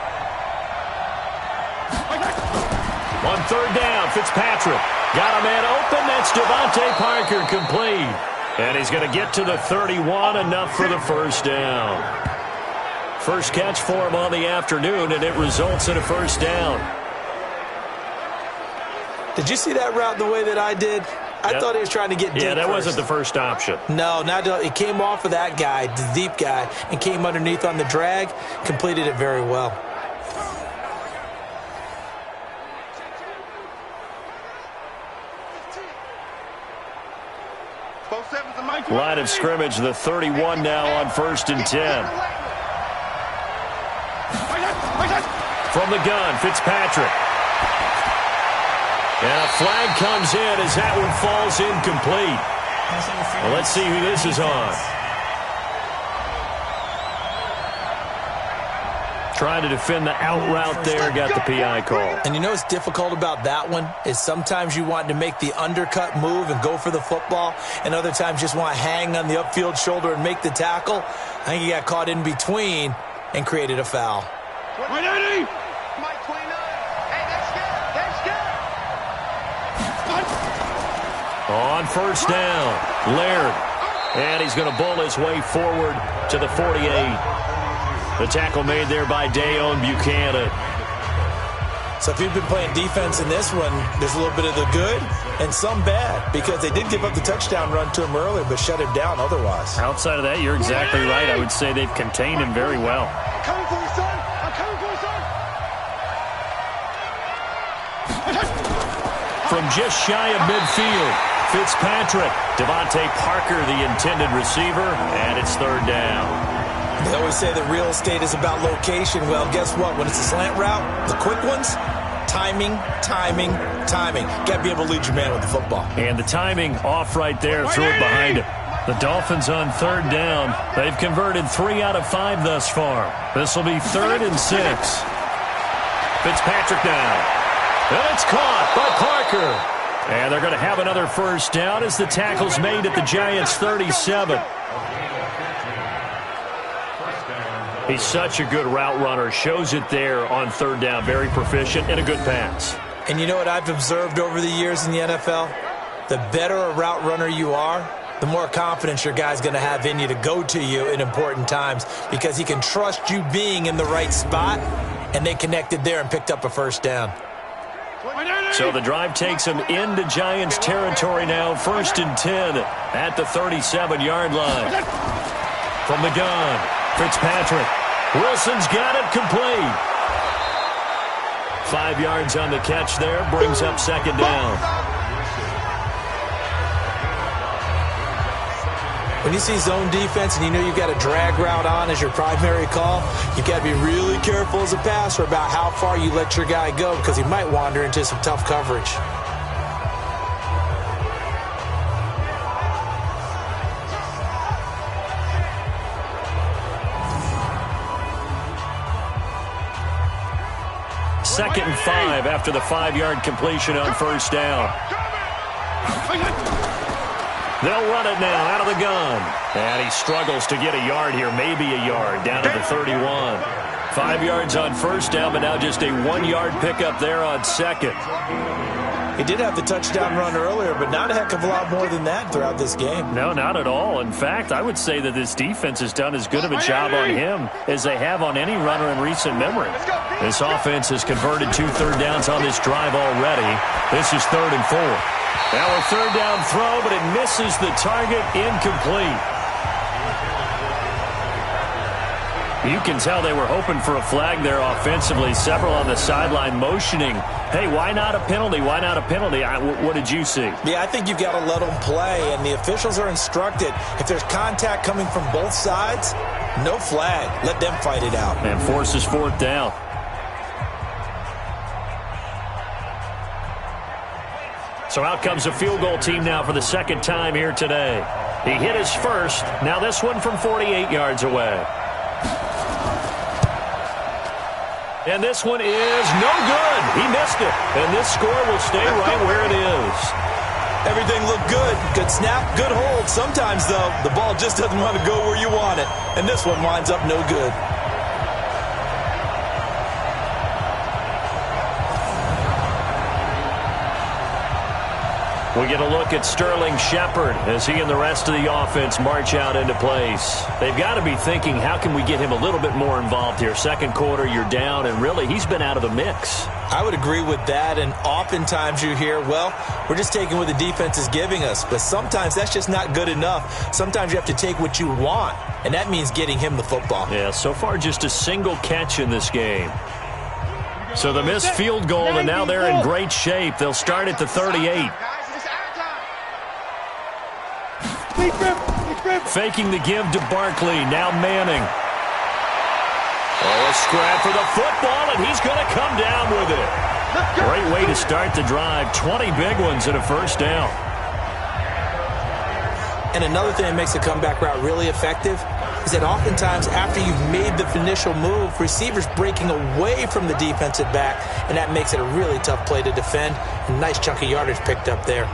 On 3rd down, Fitzpatrick. Got a man open. That's Devontae Parker, complete. And he's going to get to the 31, enough for the 1st down. First catch for him on the afternoon, and it results in a 1st down. Did you see that route the way that I did? I thought he was trying to get deep. Yeah, that first. wasn't the first option. No, it came off of that guy, the deep guy, and came underneath on the drag, completed it very well. Line of scrimmage, the 31 now on 1st and 10. From the gun, Fitzpatrick. And a flag comes in as that one falls incomplete. Well, let's see who this is on. Trying to defend the out route there, got the PI call. And you know what's difficult about that one is sometimes you want to make the undercut move and go for the football, and other times just want to hang on the upfield shoulder and make the tackle. I think he got caught in between and created a foul. On 1st down, Laird. And he's going to bull his way forward to the 48. The tackle made there by Dayon Buchanan. So if you've been playing defense in this one, there's a little bit of the good and some bad, because they did give up the touchdown run to him earlier, but shut him down otherwise. Outside of that, you're exactly right. I would say they've contained him very well. I'm coming for you, son. I'm coming for you, son. From just shy of midfield, Fitzpatrick. Devontae Parker, the intended receiver, and it's 3rd down. They always say that real estate is about location. Well, guess what? When it's a slant route, the quick ones, timing. Got to be able to lead your man with the football. And the timing off right there, threw it behind him. The Dolphins on 3rd down. They've converted 3 out of 5 thus far. This will be 3rd and 6. Fitzpatrick now. And it's caught by Parker. And they're going to have another 1st down as the tackle's made at the Giants' 37. He's such a good route runner. Shows it there on 3rd down. Very proficient and a good pass. And you know what I've observed over the years in the NFL? The better a route runner you are, the more confidence your guy's going to have in you to go to you in important times, because he can trust you being in the right spot, and they connected there and picked up a 1st down. So the drive takes him into Giants territory now. 1st and 10 at the 37-yard line. From the gun, Fitzpatrick. Wilson's got it, complete. 5 yards on the catch there, brings up 2nd down. When you see zone defense and you know you've got a drag route on as your primary call, you've got to be really careful as a passer about how far you let your guy go, because he might wander into some tough coverage. Second and 5 after the 5-yard completion on 1st down. They'll run it now out of the gun. And he struggles to get a yard here, maybe a yard, down to the 31. 5 yards on first down, but now just a 1-yard pickup there on second. He did have the touchdown run earlier, but not a heck of a lot more than that throughout this game. No, not at all. In fact, I would say that this defense has done as good of a job on him as they have on any runner in recent memory. This offense has converted 2 third downs on this drive already. This is 3rd and 4. Now a 3rd down throw, but it misses the target, incomplete. You can tell they were hoping for a flag there offensively. Several on the sideline motioning, hey, why not a penalty? Why not a penalty? What did you see? Yeah, I think you've got to let them play, and the officials are instructed. If there's contact coming from both sides, no flag. Let them fight it out. And forces 4th down. So out comes a field goal team now for the 2nd time here today. He hit his first. Now this one from 48 yards away. And this one is no good. He missed it. And this score will stay right where it is. Everything looked good. Good snap, good hold. Sometimes, though, the ball just doesn't want to go where you want it. And this one winds up no good. We get a look at Sterling Shepard as he and the rest of the offense march out into place. They've got to be thinking, how can we get him a little bit more involved here? 2nd quarter, you're down, and really, he's been out of the mix. I would agree with that, and oftentimes you hear, well, we're just taking what the defense is giving us. But sometimes that's just not good enough. Sometimes you have to take what you want, and that means getting him the football. Yeah, so far just a single catch in this game. So the missed field goal, and now they're in great shape. They'll start at the 38. Faking the give to Barkley. Now Manning. Oh, a scrap for the football, and he's going to come down with it. Great way to start the drive. 20 big ones and a 1st down. And another thing that makes a comeback route really effective is that oftentimes after you've made the initial move, receivers breaking away from the defensive back, and that makes it a really tough play to defend. A nice chunk of yardage picked up there.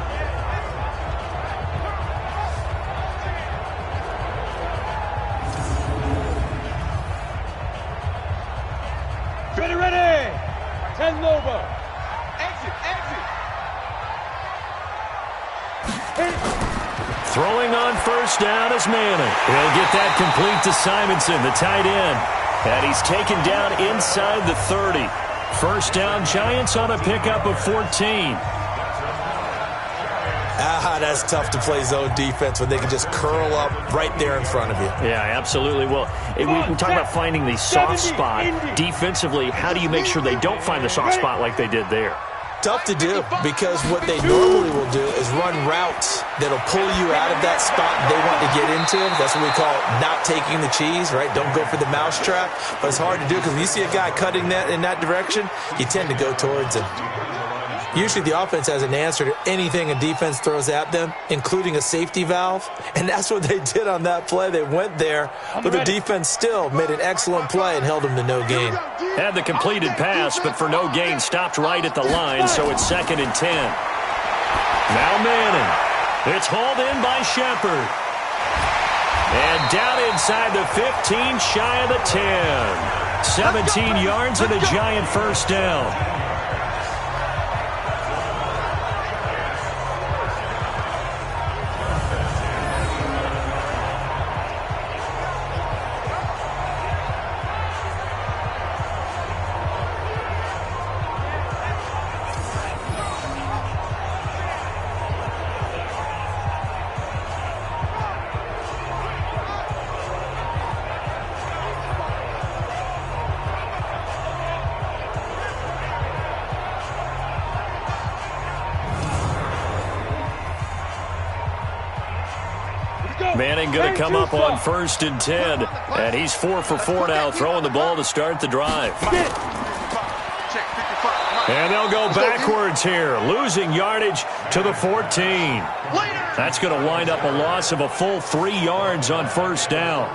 Ready! 10 Lobo. Exit. Throwing on 1st down is Manning. He'll get that complete to Simonson, the tight end. And he's taken down inside the 30. 1st down, Giants on a pickup of 14. That's tough to play zone defense when they can just curl up right there in front of you. Yeah, absolutely. Well, we talk about finding the soft spot. Defensively, how do you make sure they don't find the soft spot like they did there? Tough to do, because what they normally will do is run routes that'll pull you out of that spot they want to get into. That's what we call not taking the cheese, right? Don't go for the mousetrap. But it's hard to do because when you see a guy cutting that in that direction, you tend to go towards him. Usually the offense has an answer to anything a defense throws at them, including a safety valve. And that's what they did on that play. They went there, but the defense still made an excellent play and held them to no gain. Had the completed pass, but for no gain, stopped right at the line, so it's 2nd and 10. Now Manning. It's hauled in by Shepard. And down inside the 15, shy of the 10. 17 yards and a Giant 1st down. Manning going to come up on 1st and 10, and he's 4 for 4 now, throwing the ball to start the drive. And they'll go backwards here, losing yardage to the 14. That's going to wind up a loss of a full 3 yards on 1st down.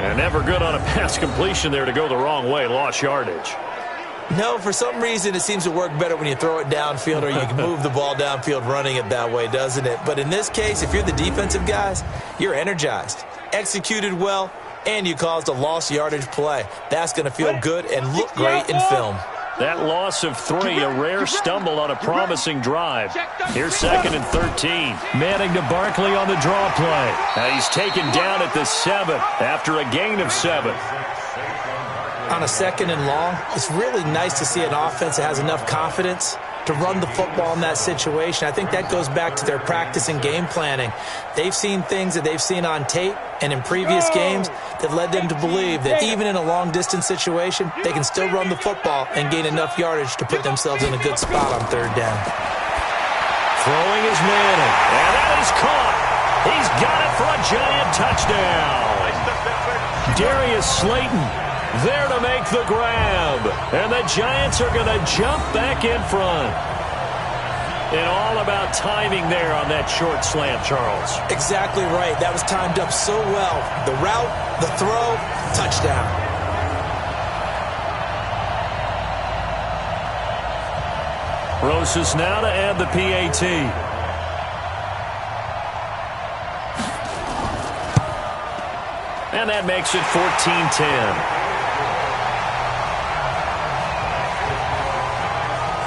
And never good on a pass completion there to go the wrong way, lost yardage. No, for some reason it seems to work better when you throw it downfield or you can move the ball downfield running it that way, doesn't it? But in this case, if you're the defensive guys, you're energized, executed well, and you caused a lost yardage play. That's going to feel good and look great in film. That loss of 3, a rare stumble on a promising drive. Here's 2nd and 13. Manning to Barkley on the draw play. Now he's taken down at the 7 after a gain of 7. On a 2nd and long, it's really nice to see an offense that has enough confidence to run the football in that situation. I think that goes back to their practice and game planning. They've seen things that they've seen on tape and in previous games that led them to believe that even in a long-distance situation, they can still run the football and gain enough yardage to put themselves in a good spot on 3rd down. Throwing is Manning, and that is caught. He's got it for a giant touchdown. Darius Slayton there to make the grab. And the Giants are going to jump back in front. And all about timing there on that short slant, Charles. Exactly right. That was timed up so well. The route, the throw, touchdown. Rosas now to add the PAT. And that makes it 14-10.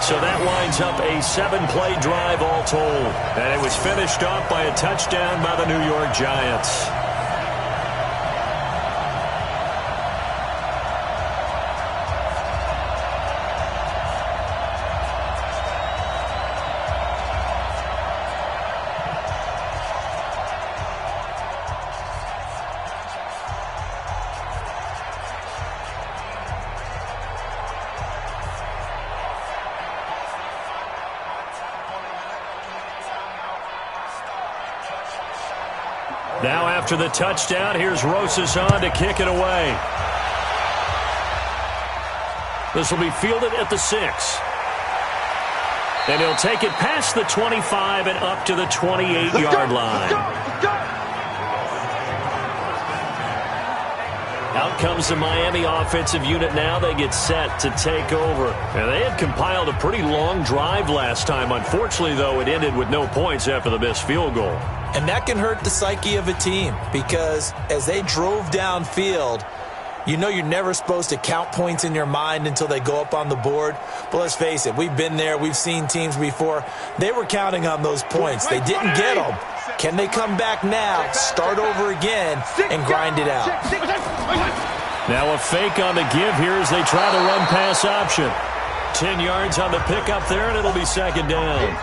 So that winds up a 7-play drive all told. And it was finished off by a touchdown by the New York Giants. Now after the touchdown, here's Rosas on to kick it away. This will be fielded at the 6. And he'll take it past the 25 and up to the 28-yard line. Out comes the Miami offensive unit now. They get set to take over. And they had compiled a pretty long drive last time. Unfortunately, though, it ended with no points after the missed field goal. And that can hurt the psyche of a team because as they drove downfield, you know you're never supposed to count points in your mind until they go up on the board. But let's face it, we've been there. We've seen teams before. They were counting on those points. They didn't get them. Can they come back now, start over again, and grind it out? Now a fake on the give here as they try to run pass option. 10 yards on the pickup there, and it'll be 2nd down.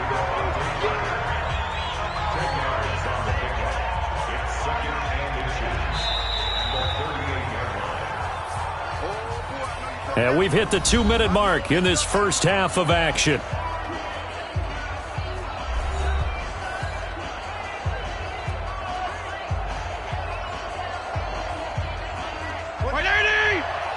And we've hit the 2-minute mark in this first half of action.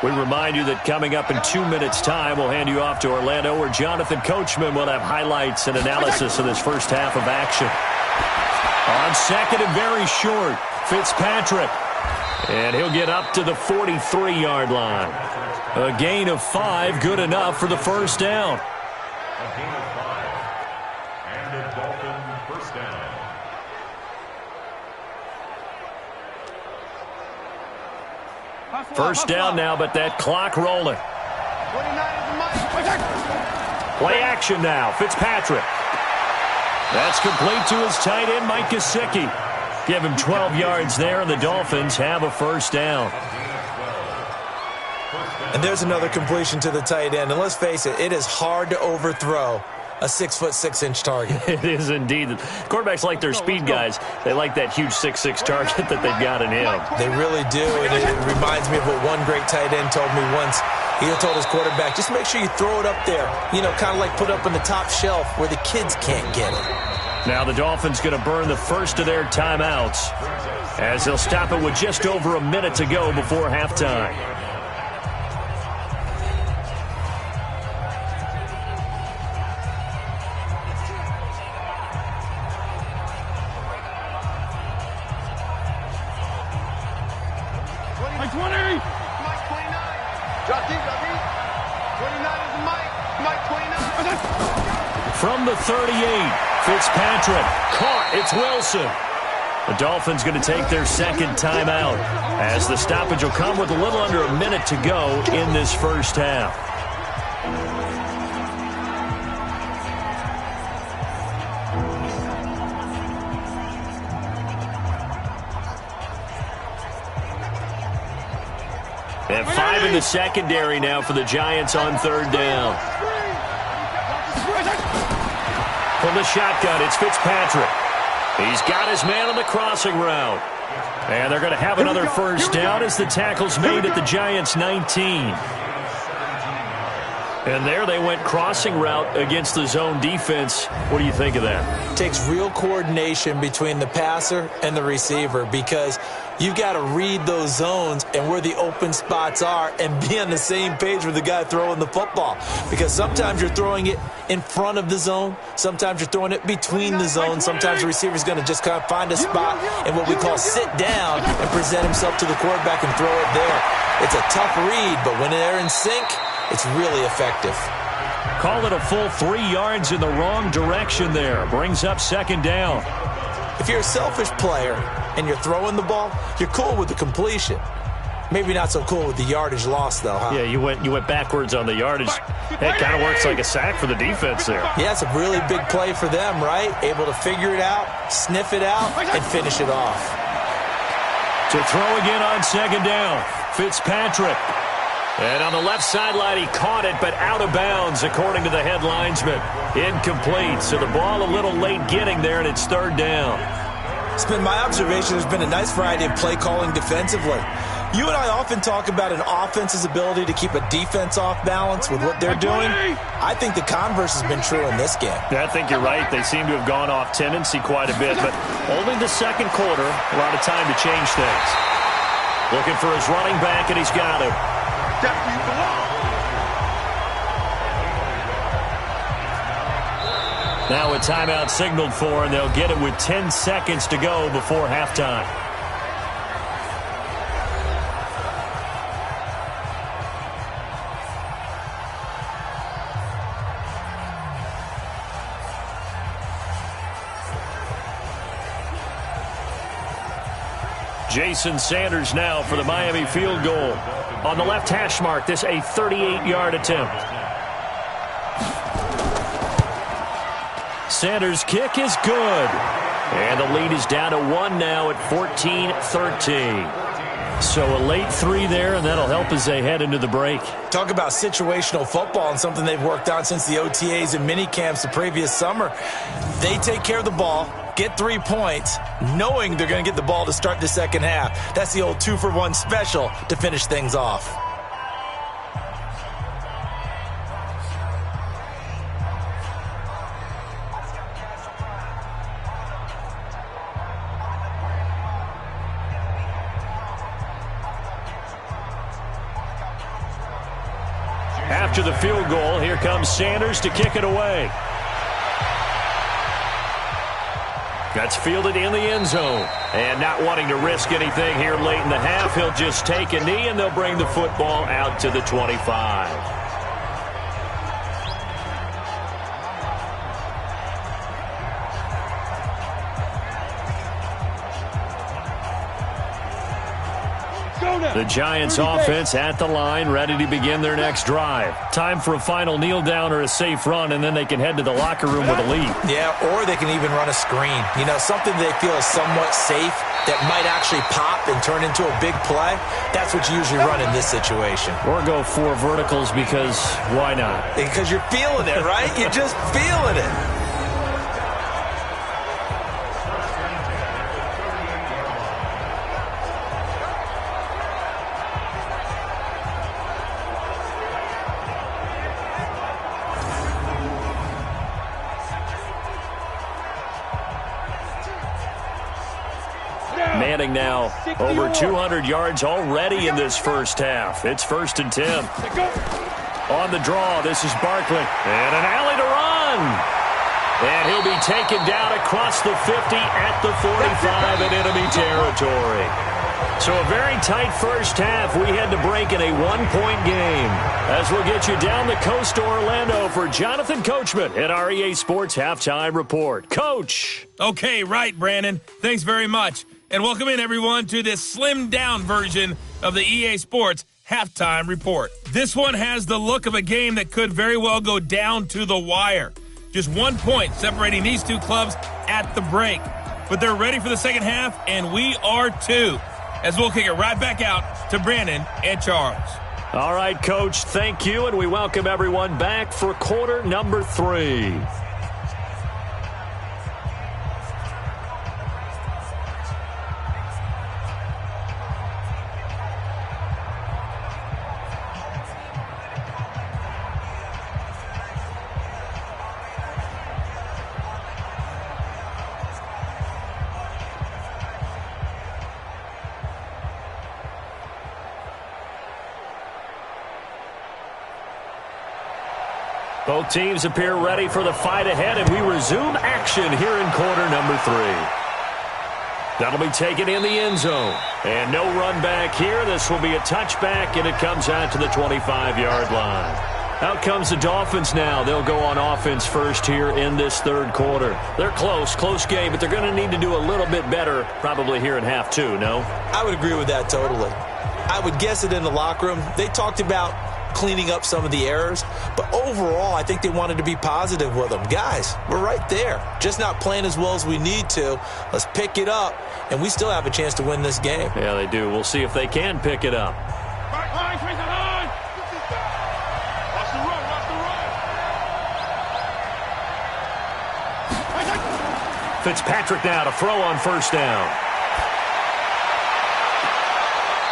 We remind you that coming up in 2 minutes' time, we'll hand you off to Orlando, where Jonathan Coachman will have highlights and analysis of this first half of action. On 2nd and very short, Fitzpatrick. And he'll get up to the 43-yard line. A gain of 5, good enough for the first down. A gain of 5. And a Dolphin first down. First down now, but that clock rolling. Play action now. Fitzpatrick. That's complete to his tight end, Mike Gesicki. Give him 12 yards there, and the Dolphins have a first down. And there's another completion to the tight end. And let's face it, it is hard to overthrow a 6'6" target. It is indeed. Quarterbacks like their speed guys. They like that huge 6'6" target that they've got in him. They really do. And it reminds me of what one great tight end told me once. He told his quarterback, just make sure you throw it up there. You know, kind of like put up on the top shelf where the kids can't get it. Now the Dolphins going to burn the first of their timeouts as they'll stop it with just over a minute to go before halftime. is Mike. Mike 29. From the 38, Fitzpatrick. Caught. It's Wilson. The Dolphins going to take their second timeout as the stoppage will come with a little under a minute to go in this first half. And 5 in the secondary now for the Giants on third down. From the shotgun, it's Fitzpatrick. He's got his man on the crossing route. And they're going to have another first down as the tackle's made at the Giants' 19. And there they went crossing route against the zone defense. What do you think of that? It takes real coordination between the passer and the receiver because you've got to read those zones and where the open spots are and be on the same page with the guy throwing the football. Because sometimes you're throwing it in front of the zone. Sometimes you're throwing it between the zones. Sometimes the receiver's going to just kind of find a spot and what we call sit down and present himself to the quarterback and throw it there. It's a tough read, but when they're in sync, it's really effective. Call it a full 3 yards in the wrong direction there. Brings up second down. If you're a selfish player and you're throwing the ball, you're cool with the completion. Maybe not so cool with the yardage loss, though, huh? Yeah, you went backwards on the yardage. That kind of works like a sack for the defense there. Yeah, it's a really big play for them, right? Able to figure it out, sniff it out, and finish it off. To throw again on second down, Fitzpatrick. And on the left sideline, he caught it, but out of bounds, according to the head linesman. Incomplete, so the ball a little late getting there, and it's third down. It's been my observation there's been a nice variety of play calling defensively. You and I often talk about an offense's ability to keep a defense off balance with what they're doing. I think the converse has been true in this game. Yeah, I think you're right. They seem to have gone off tendency quite a bit, but only the second quarter, a lot of time to change things. Looking for his running back, and he's got him. Now a timeout signaled for, and they'll get it with 10 seconds to go before halftime. Jason Sanders now for the Miami field goal. On the left hash mark, this a 38-yard attempt. Sanders' kick is good. And the lead is down to 1 now at 14-13. So a late 3 there, and that'll help as they head into the break. Talk about situational football and something they've worked on since the OTAs and mini camps the previous summer. They take care of the ball, get 3 points, knowing they're going to get the ball to start the second half. That's the old 2-for-1 special to finish things off. After the field goal, here comes Sanders to kick it away. That's fielded in the end zone. And not wanting to risk anything here late in the half, he'll just take a knee, and they'll bring the football out to the 25. The Giants offense at the line, ready to begin their next drive. Time for a final kneel down or a safe run, and then they can head to the locker room with a lead. Yeah, or they can even run a screen. You know, something they feel is somewhat safe that might actually pop and turn into a big play. That's what you usually run in this situation. Or go 4 verticals because why not? Because you're feeling it, right? You're just feeling it. Manning now over 200 yards already in this first half. It's 1st and 10. On the draw, this is Barkley. And an alley to run. And he'll be taken down across the 50 at the 45 in enemy territory. So a very tight first half. We had to break in a one-point game. As we'll get you down the coast to Orlando for Jonathan Coachman at our EA Sports Halftime Report. Coach. Okay, right, Brandon. Thanks very much. And welcome in, everyone, to this slimmed-down version of the EA Sports Halftime Report. This one has the look of a game that could very well go down to the wire. Just 1 point separating these two clubs at the break. But they're ready for the second half, and we are too. As we'll kick it right back out to Brandon and Charles. All right, Coach, thank you, and we welcome everyone back for quarter number 3. Both teams appear ready for the fight ahead, and we resume action here in quarter number 3. That'll be taken in the end zone. And no run back here. This will be a touchback, and it comes out to the 25-yard line. Out comes the Dolphins now. They'll go on offense first here in this third quarter. They're close game, but they're going to need to do a little bit better probably here in half 2, no? I would agree with that totally. I would guess it in the locker room. They talked about cleaning up some of the errors, but overall I think they wanted to be positive with them. Guys, we're right there, just not playing as well as we need to. Let's pick it up, and we still have a chance to win this game. Yeah, they do. We'll see if they can pick it up. Back line, face the line. Watch the run, watch the run. Fitzpatrick now to throw on first down.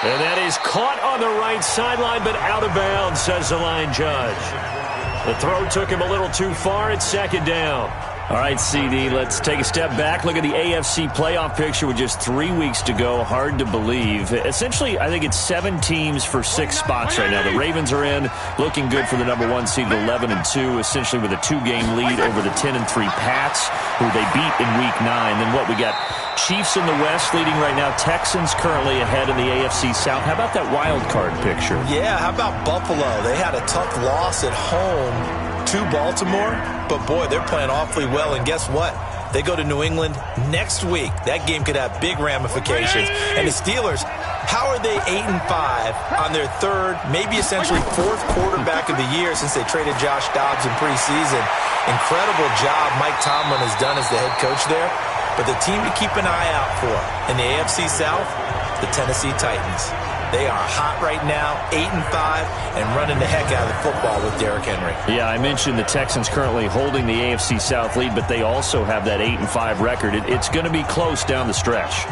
And that is caught on the right sideline, but out of bounds, says the line judge. The throw took him a little too far. It's second down. All right, CD, let's take a step back. Look at the AFC playoff picture with just 3 weeks to go. Hard to believe. Essentially, I think it's 7 teams for 6 spots right now. The Ravens are in, looking good for the number 1 seed, 11-2, essentially with a 2-game lead over the 10-3 Pats, who they beat in Week 9. Then what, we got Chiefs in the West leading right now. Texans currently ahead in the AFC South. How about that wild card picture? Yeah, how about Buffalo? They had a tough loss at home to Baltimore, but boy, they're playing awfully well, and guess what? They go to New England next week. That game could have big ramifications. And the Steelers, how are they 8-5 on their third, maybe essentially 4th quarterback of the year since they traded Josh Dobbs in preseason? Incredible job Mike Tomlin has done as the head coach there. But the team to keep an eye out for in the AFC South, the Tennessee Titans. They are hot right now, 8-5, and running the heck out of the football with Derrick Henry. Yeah, I mentioned the Texans currently holding the AFC South lead, but they also have that 8-5 record. It's going to be close down the stretch.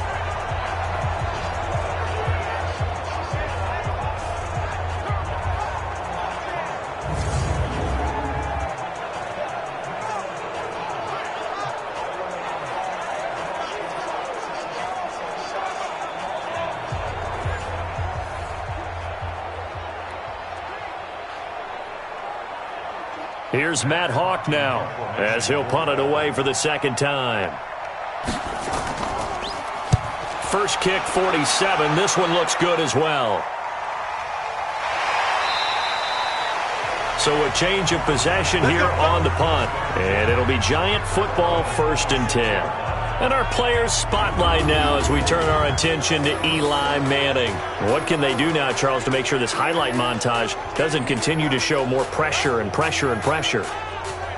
Here's Matt Hawk now as he'll punt it away for the second time. First kick, 47. This one looks good as well. So a change of possession here on the punt. And it'll be Giant football, 1st and 10. And our players spotlight now as we turn our attention to Eli Manning. What can they do now, Charles, to make sure this highlight montage doesn't continue to show more pressure and pressure and pressure?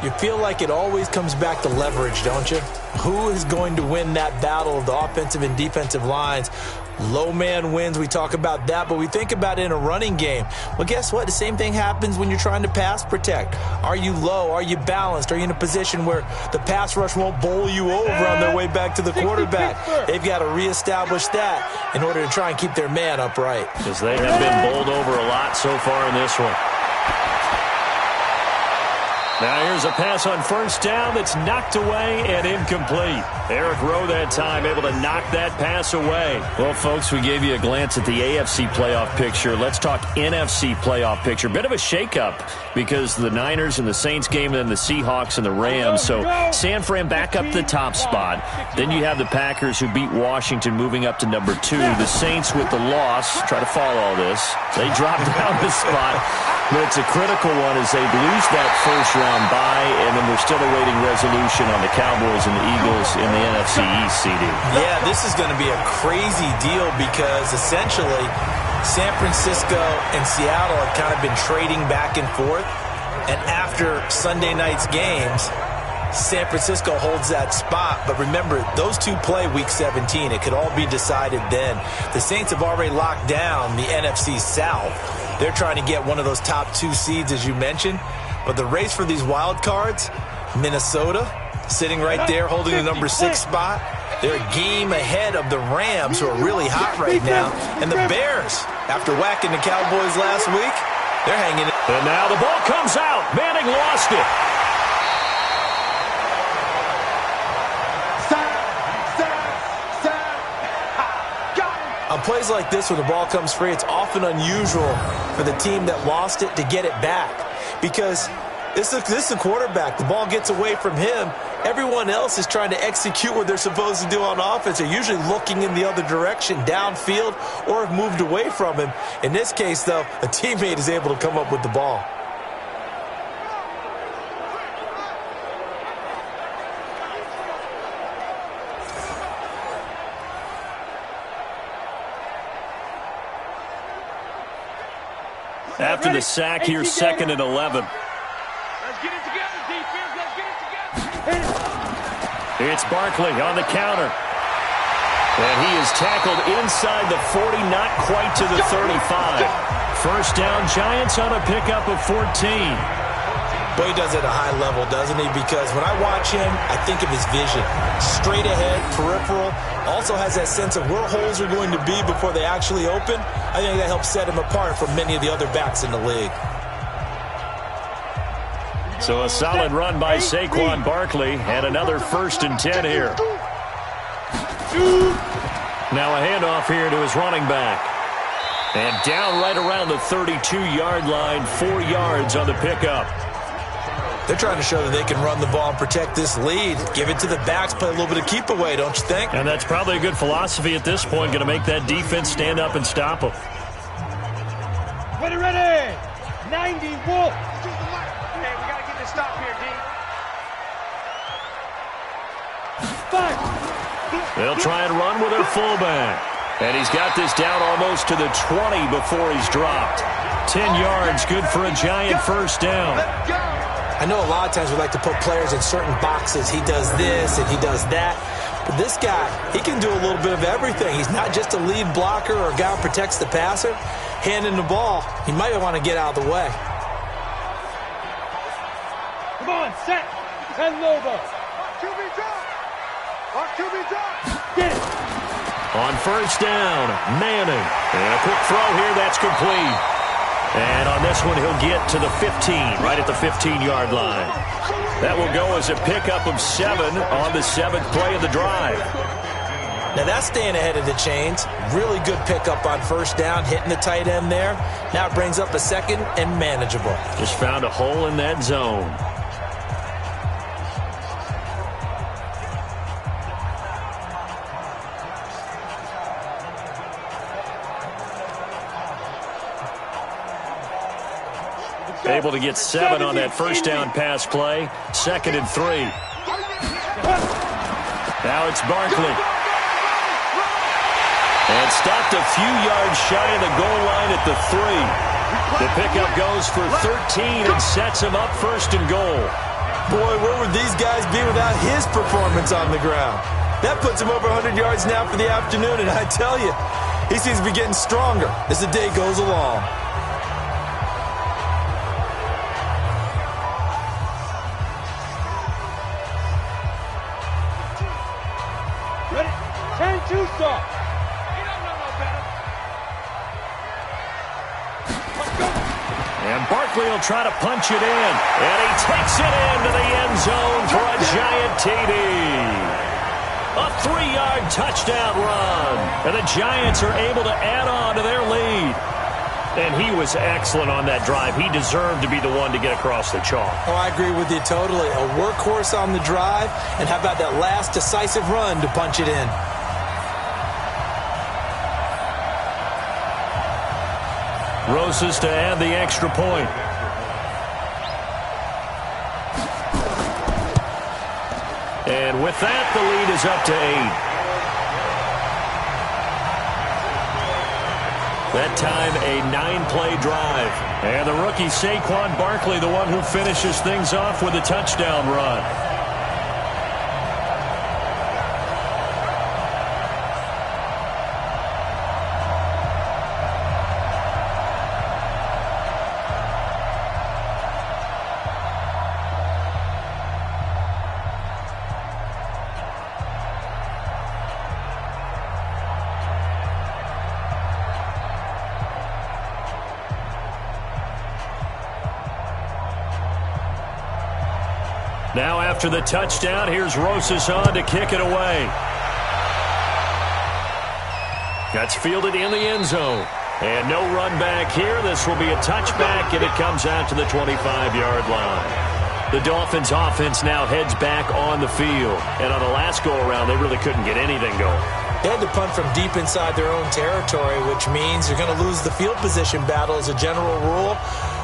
You feel like it always comes back to leverage, don't you? Who is going to win that battle of the offensive and defensive lines? Low man wins. We talk about that, but we think about it in a running game. Well, guess what? The same thing happens when you're trying to pass protect. Are you low? Are you balanced? Are you in a position where the pass rush won't bowl you over on their way back to the quarterback? They've got to reestablish that in order to try and keep their man upright. Because they have been bowled over a lot so far in this one. Now here's a pass on first down that's knocked away and incomplete. Eric Rowe that time able to knock that pass away. Well, folks, we gave you a glance at the AFC playoff picture. Let's talk NFC playoff picture. Bit of a shakeup because the Niners and the Saints game and then the Seahawks and the Rams. So San Fran back up the top spot. Then you have the Packers who beat Washington moving up to number 2. The Saints with the loss. Try to follow all this. They drop down the spot. But it's a critical one as they lose that first round bye, and then we're still awaiting resolution on the Cowboys and the Eagles in the NFC East, CD. Yeah, this is going to be a crazy deal because essentially San Francisco and Seattle have kind of been trading back and forth. And after Sunday night's games, San Francisco holds that spot. But remember, those two play Week 17. It could all be decided then. The Saints have already locked down the NFC South. They're trying to get one of those top 2 seeds, as you mentioned. But the race for these wild cards, Minnesota sitting right there holding the number 6 spot. They're a game ahead of the Rams, who are really hot right now. And the Bears, after whacking the Cowboys last week, they're hanging in. And now the ball comes out. Manning lost it. On plays like this where the ball comes free, it's often unusual for the team that lost it to get it back. Because this is the quarterback. The ball gets away from him. Everyone else is trying to execute what they're supposed to do on offense. They're usually looking in the other direction, downfield, or have moved away from him. In this case, though, a teammate is able to come up with the ball. After the sack, here's 2nd and 11. Let's get it together, defense. Let's get it together. It's Barkley on the counter. And he is tackled inside the 40, not quite to the 35. First down, Giants on a pickup of 14. But he does it at a high level, doesn't he? Because when I watch him, I think of his vision. Straight ahead, peripheral. Also has that sense of where holes are going to be before they actually open. I think that helps set him apart from many of the other backs in the league. So a solid run by Saquon Barkley and another 1st and 10 here. Now a handoff here to his running back. And down right around the 32-yard line, 4 yards on the pickup. They're trying to show that they can run the ball and protect this lead. Give it to the backs, play a little bit of keep away, don't you think? And that's probably a good philosophy at this point, going to make that defense stand up and stop them. Ready. 90 Wolf. Hey, we got to get this stop here, D. 5. They'll try and run with their fullback. And he's got this down almost to the 20 before he's dropped. 10 yards, good for a Giant first down. Let's go. I know a lot of times we like to put players in certain boxes. He does this and he does that. But this guy, he can do a little bit of everything. He's not just a lead blocker or a guy who protects the passer. Handing the ball, he might want to get out of the way. Come on, set. 10 Lobo. QB drop. QB drop. Get it. On first down, Manning. And a quick throw here, that's complete. And on this one, he'll get to the 15, right at the 15-yard line. That will go as a pickup of 7 on the 7th play of the drive. Now that's staying ahead of the chains. Really good pickup on first down, hitting the tight end there. Now it brings up a 2nd and manageable. Just found a hole in that zone. Able to get 7 on that first down pass play. 2nd and 3. Now it's Barkley. And stopped a few yards shy of the goal line at the 3. The pickup goes for 13 and sets him up 1st and goal. Boy, where would these guys be without his performance on the ground? That puts him over 100 yards now for the afternoon, and I tell you, he seems to be getting stronger as the day goes along. Ready. 10-2 stop. He don't know no better. Let's go. And Barkley will try to punch it in. And he takes it into the end zone for a giant TD. A 3-yard touchdown run. And the Giants are able to add on to their lead. And he was excellent on that drive. He deserved to be the one to get across the chalk. Oh, I agree with you totally. A workhorse on the drive. And how about that last decisive run to punch it in? Roses to add the extra point. And with that, the lead is up to 8. That time, a 9-play drive. And the rookie Saquon Barkley, the one who finishes things off with a touchdown run. Now after the touchdown, here's Roses on to kick it away. That's fielded in the end zone. And no run back here. This will be a touchback, and it comes out to the 25-yard line. The Dolphins offense now heads back on the field. And on the last go-around, they really couldn't get anything going. They had to punt from deep inside their own territory, which means you're going to lose the field position battle as a general rule.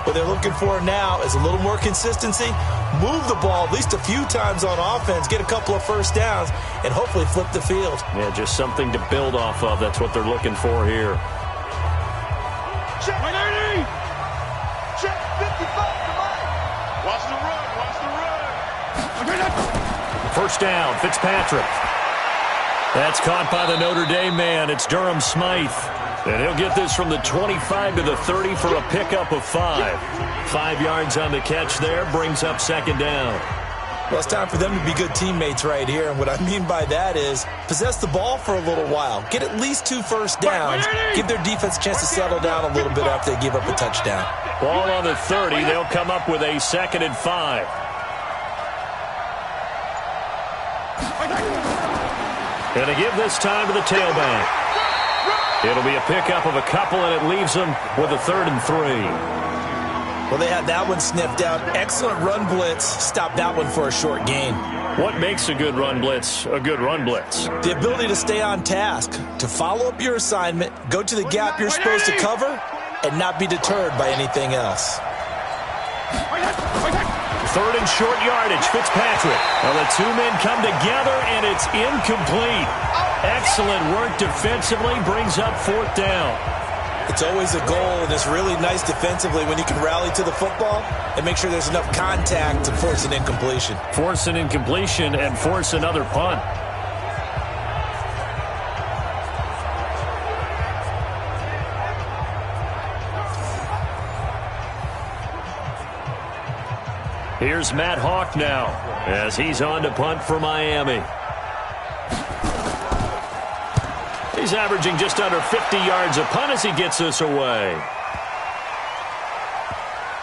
What they're looking for now is a little more consistency, move the ball at least a few times on offense, get a couple of first downs, and hopefully flip the field. Yeah, just something to build off of. That's what they're looking for here. Check 80! Check 55 to Mike! Watch the run, watch the run! First down, Fitzpatrick. That's caught by the Notre Dame man. It's Durham Smythe. And he'll get this from the 25 to the 30 for a pickup of 5. 5 yards on the catch there, brings up second down. Well, it's time for them to be good teammates right here. And what I mean by that is possess the ball for a little while. Get at least 2 first downs. Give their defense a chance to settle down a little bit after they give up a touchdown. Ball on the 30. They'll come up with a 2nd and 5. And to give this time to the tailback. It'll be a pickup of a couple, and it leaves them with a 3rd and 3. Well, they had that one sniffed out. Excellent run blitz. Stopped that one for a short gain. What makes a good run blitz a good run blitz? The ability to stay on task, to follow up your assignment, go to the gap you're supposed to cover, and not be deterred by anything else. 3rd and short yardage, Fitzpatrick. Well, the 2 men come together, and it's incomplete. Excellent work defensively, brings up 4th down. It's always a goal, and it's really nice defensively when you can rally to the football and make sure there's enough contact to force an incompletion. Force an incompletion and force another punt. Here's Matt Hawk now as he's on to punt for Miami. He's averaging just under 50 yards a punt as he gets this away.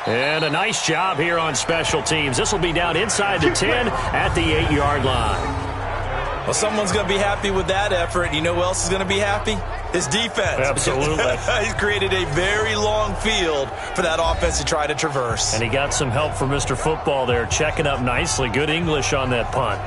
And a nice job here on special teams. This will be down inside the 10 at the 8-yard line. Well, someone's going to be happy with that effort. You know who else is going to be happy? His defense. Absolutely. He's created a very long field for that offense to try to traverse. And he got some help from Mr. Football there, checking up nicely. Good English on that punt.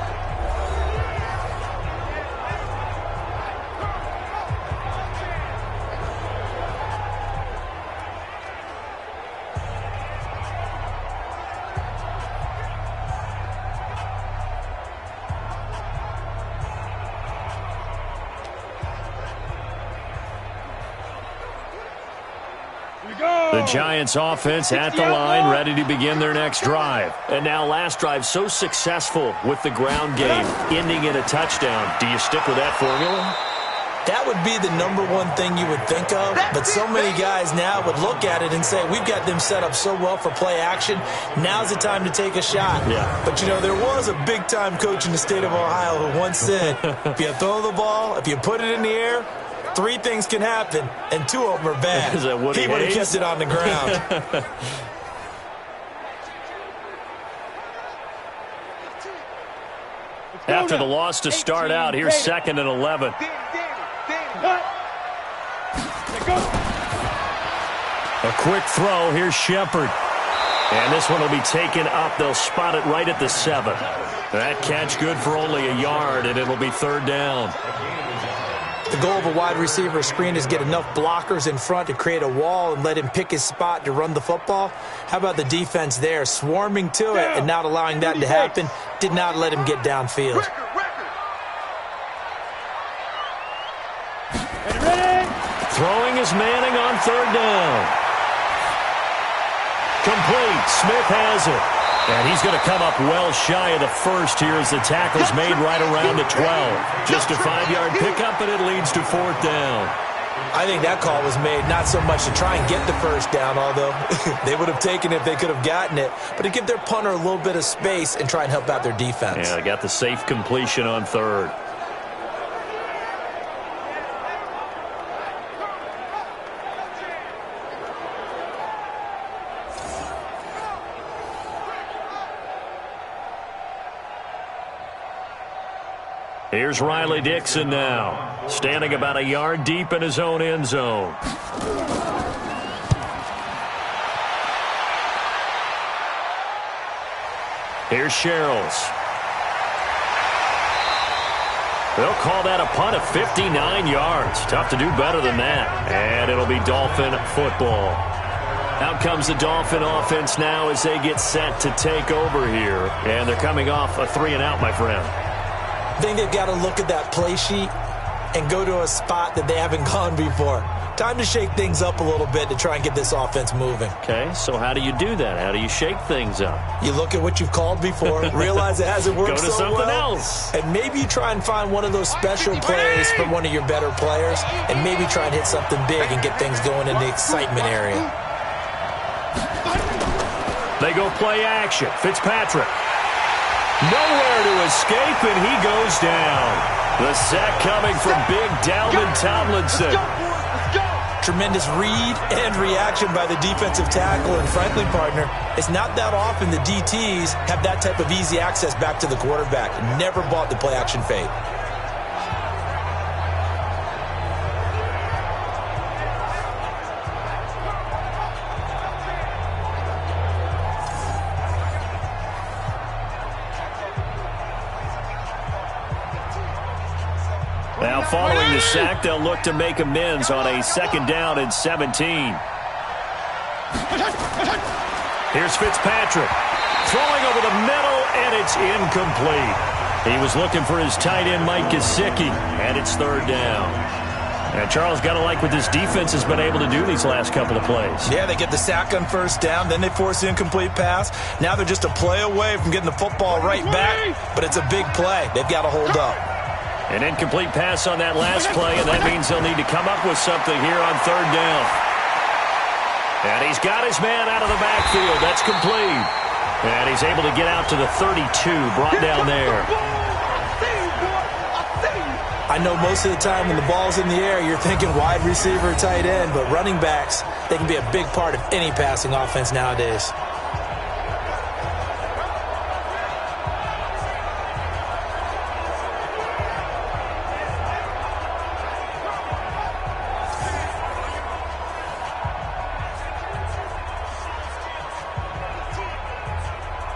The Giants offense at the line, ready to begin their next drive. And now last drive so successful with the ground game, ending in a touchdown. Do you stick with that formula? That would be the #1 thing you would think of, but so many guys now would look at it and say, we've got them set up so well for play action, now's the time to take a shot. Yeah. But, you know, there was a big-time coach in the state of Ohio who once said, if you throw the ball, if you put it in the air, Three things can happen, and two of them are bad. Is that Woody He would have Hayes? kept it on the ground. After the loss to start out, here's 2nd and 11. A quick throw. Here's Shepard. And this one will be taken up. They'll spot it right at the 7. That catch good for only a yard, and it'll be 3rd down. The goal of a wide receiver screen is get enough blockers in front to create a wall and let him pick his spot to run the football. How about the defense there, swarming to it and not allowing that to happen? Did not let him get downfield. Throwing is Manning on 3rd down. Complete. Smith has it. And he's going to come up well shy of the first here as the tackle's made right around the 12. Just a 5-yard pickup, and it leads to 4th down. I think that call was made not so much to try and get the first down, although they would have taken it if they could have gotten it, but to give their punter a little bit of space and try and help out their defense. Yeah, they got the safe completion on 3rd. Here's Riley Dixon now, standing about a yard deep in his own end zone. Here's Sherrills. They'll call that a punt of 59 yards. Tough to do better than that. And it'll be Dolphin football. Out comes the Dolphin offense now as they get set to take over here. And they're coming off a 3-and-out, my friend. I think they've got to look at that play sheet and go to a spot that they haven't gone before. Time to shake things up a little bit to try and get this offense moving. Okay, so how do you do that? How do you shake things up? You look at what you've called before, realize it hasn't worked Go to so something well, else. and maybe you try and find one of those special plays from one of your better players, and maybe try and hit something big and get things going in the excitement area. They go play action. Fitzpatrick. Nowhere to escape, and he goes down. The sack coming from big Dalvin Tomlinson. Tremendous read and reaction by the defensive tackle, and frankly, partner, it's not that often the DTs have that type of easy access back to the quarterback. Never bought the play action fade. Now following the sack, they'll look to make amends on a 2nd down and 17. Here's Fitzpatrick. Throwing over the middle, and it's incomplete. He was looking for his tight end, Mike Gesicki, and it's 3rd down. And Charles, got to like what this defense has been able to do these last couple of plays. Yeah, they get the sack on 1st down, then they force the incomplete pass. Now they're just a play away from getting the football right back, but it's a big play. They've got to hold up. An incomplete pass on that last play, and that means they'll need to come up with something here on 3rd down. And he's got his man out of the backfield. That's complete. And he's able to get out to the 32, brought down there. I know most of the time when the ball's in the air, you're thinking wide receiver, tight end, but running backs, they can be a big part of any passing offense nowadays.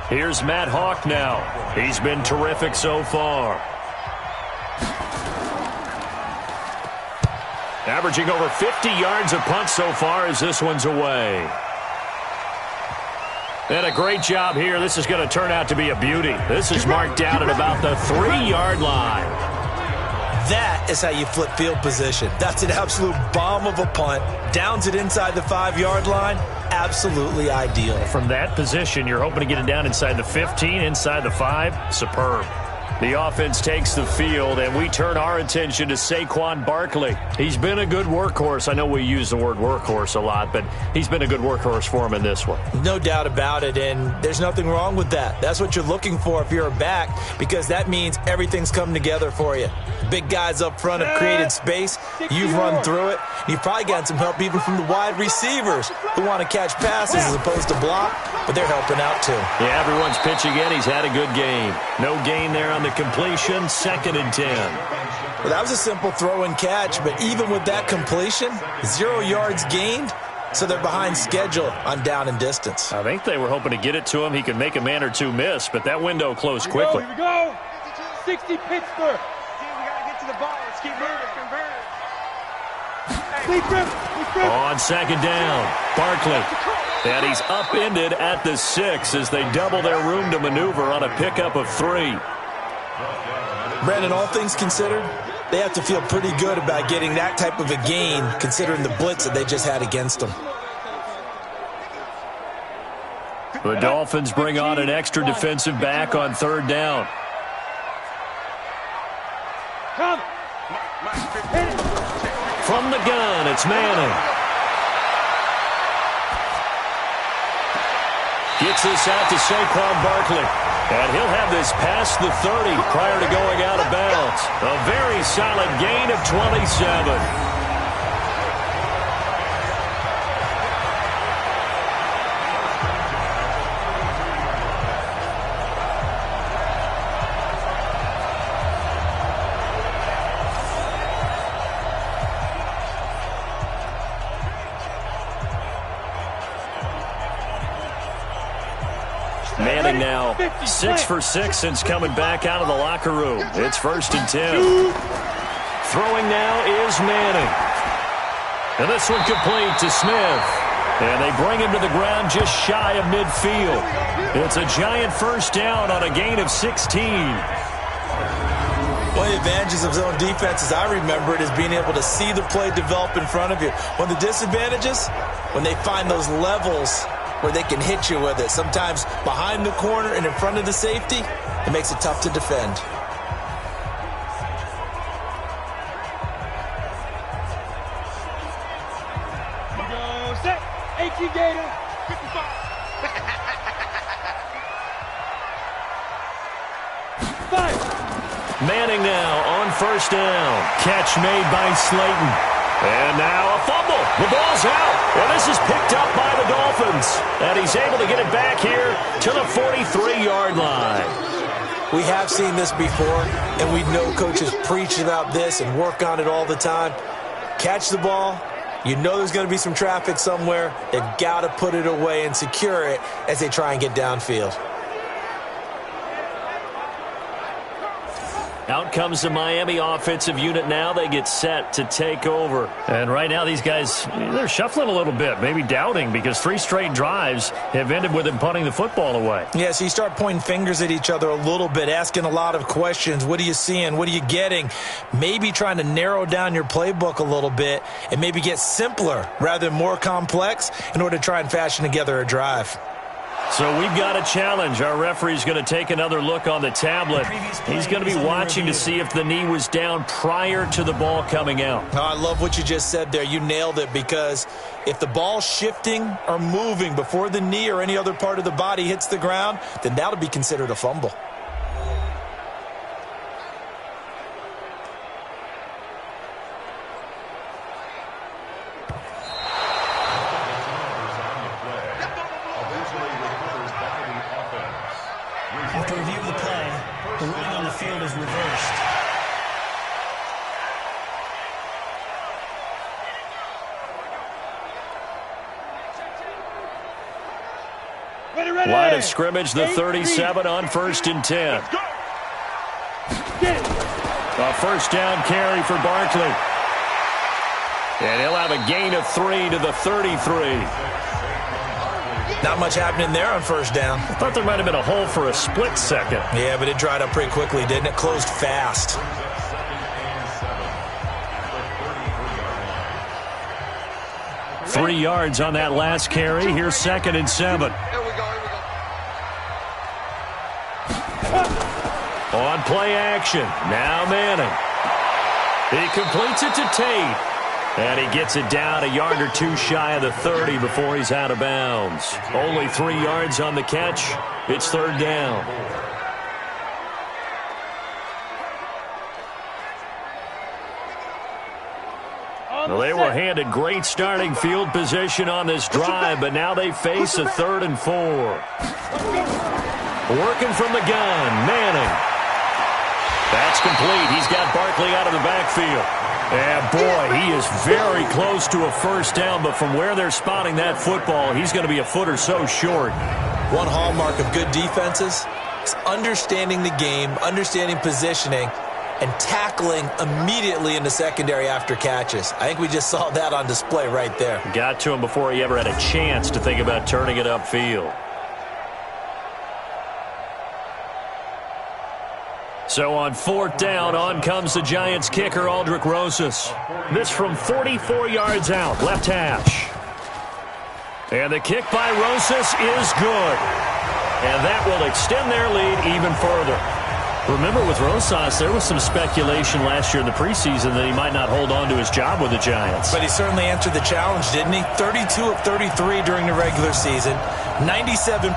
Here's Matt Hawk now. He's been terrific so far. Averaging over 50 yards a punt so far as this one's away. And a great job here. This is going to turn out to be a beauty. This is marked out at about the 3-yard line. That is how you flip field position. That's an absolute bomb of a punt. Downs it inside the 5-yard line. Absolutely ideal. From that position, you're hoping to get it down inside the 15, inside the 5. Superb. The offense takes the field, and we turn our attention to Saquon Barkley. He's been a good workhorse. I know we use the word workhorse a lot, but he's been a good workhorse for him in this one. No doubt about it, and there's nothing wrong with that. That's what you're looking for if you're a back, because that means everything's come together for you. big guys up front have created space. You've run through it. You've probably gotten some help even from the wide receivers who want to catch passes as opposed to block, but they're helping out too. Yeah, everyone's pitching in. He's had a good game. No gain there on the completion. 2nd and 10. Well, that was a simple throw and catch, but even with that completion, 0 yards gained, so they're behind schedule on down and distance. I think they were hoping to get it to him. He could make a man or two miss, but that window closed quickly. Here we go. 60 Pittsburgh. We got to get to the ball. Let's keep moving. On 2nd down, Barkley. And he's upended at the 6 as they double their room to maneuver on a pickup of 3. Brandon, all things considered, they have to feel pretty good about getting that type of a gain considering the blitz that they just had against them. The Dolphins bring on an extra defensive back on 3rd down. Come. From the gun, it's Manning. Gets this out to Saquon Barkley. And he'll have this past the 30 prior to going out of bounds. A very solid gain of 27. Manning now 6 for 6 since coming back out of the locker room. It's 1st and 10. Throwing now is Manning. And this one complete to Smith. And they bring him to the ground just shy of midfield. It's a giant 1st down on a gain of 16. One of the advantages of zone defense, as I remember it, is being able to see the play develop in front of you. One of the disadvantages, when they find those levels where they can hit you with it. Sometimes behind the corner and in front of the safety, it makes it tough to defend. Go set. 18 Gator. 55. Manning now on 1st down. Catch made by Slayton. And now a fumble. The ball's out. And this is picked up by the Dolphins. And he's able to get it back here to the 43-yard line. We have seen this before, and we know coaches preach about this and work on it all the time. Catch the ball. You know there's going to be some traffic somewhere. They've got to put it away and secure it as they try and get downfield. Out comes the Miami offensive unit now. They get set to take over. And right now these guys, they're shuffling a little bit, maybe doubting, because 3 straight drives have ended with them punting the football away. Yeah, so you start pointing fingers at each other a little bit, asking a lot of questions. What are you seeing? What are you getting? Maybe trying to narrow down your playbook a little bit and maybe get simpler rather than more complex in order to try and fashion together a drive. So we've got a challenge. Our referee's going to take another look on the tablet. He's going to be watching to see if the knee was down prior to the ball coming out. Oh, I love what you just said there. You nailed it, because if the ball's shifting or moving before the knee or any other part of the body hits the ground, then that'll be considered a fumble. After review of the play, the ruling on the field is reversed. Line of scrimmage, the 37 on 1st and 10. A 1st down carry for Barkley. And he'll have a gain of 3 to the 33. Not much happening there on 1st down. I thought there might have been a hole for a split second. Yeah, but it dried up pretty quickly, didn't it? Closed fast. Three yards on that last carry. Here's 2nd and 7. Here we go. On play action. Now Manning. He completes it to Tate. And he gets it down a yard or 2 shy of the 30 before he's out of bounds. Only 3 yards on the catch. It's 3rd down. Well, they were handed great starting field position on this drive, but now they face a 3rd and 4. Working from the gun, Manning. That's complete. He's got Barkley out of the backfield. And, boy, he is very close to a first down, but from where they're spotting that football, he's going to be a foot or so short. One hallmark of good defenses is understanding the game, understanding positioning, and tackling immediately in the secondary after catches. I think we just saw that on display right there. Got to him before he ever had a chance to think about turning it upfield. So on 4th down, on comes the Giants kicker, Aldrick Rosas. This from 44 yards out, left hash. And the kick by Rosas is good. And that will extend their lead even further. Remember, with Rosas, there was some speculation last year in the preseason that he might not hold on to his job with the Giants. But he certainly answered the challenge, didn't he? 32 of 33 during the regular season, 97%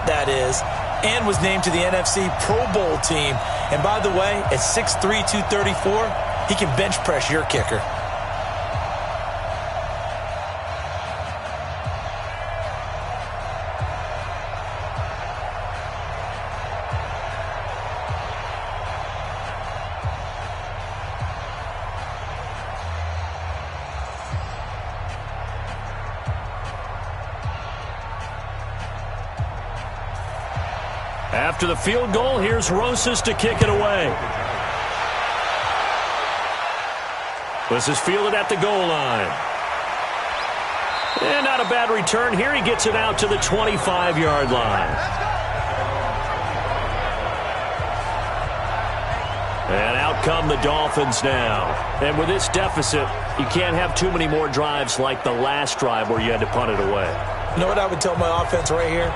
that is, and was named to the NFC Pro Bowl team. And by the way, at 6'3", 234, he can bench press your kicker. After the field goal, here's Rosas to kick it away. This is fielded at the goal line. And not a bad return here. He gets it out to the 25-yard line. And out come the Dolphins now. And with this deficit, you can't have too many more drives like the last drive where you had to punt it away. You know what I would tell my offense right here?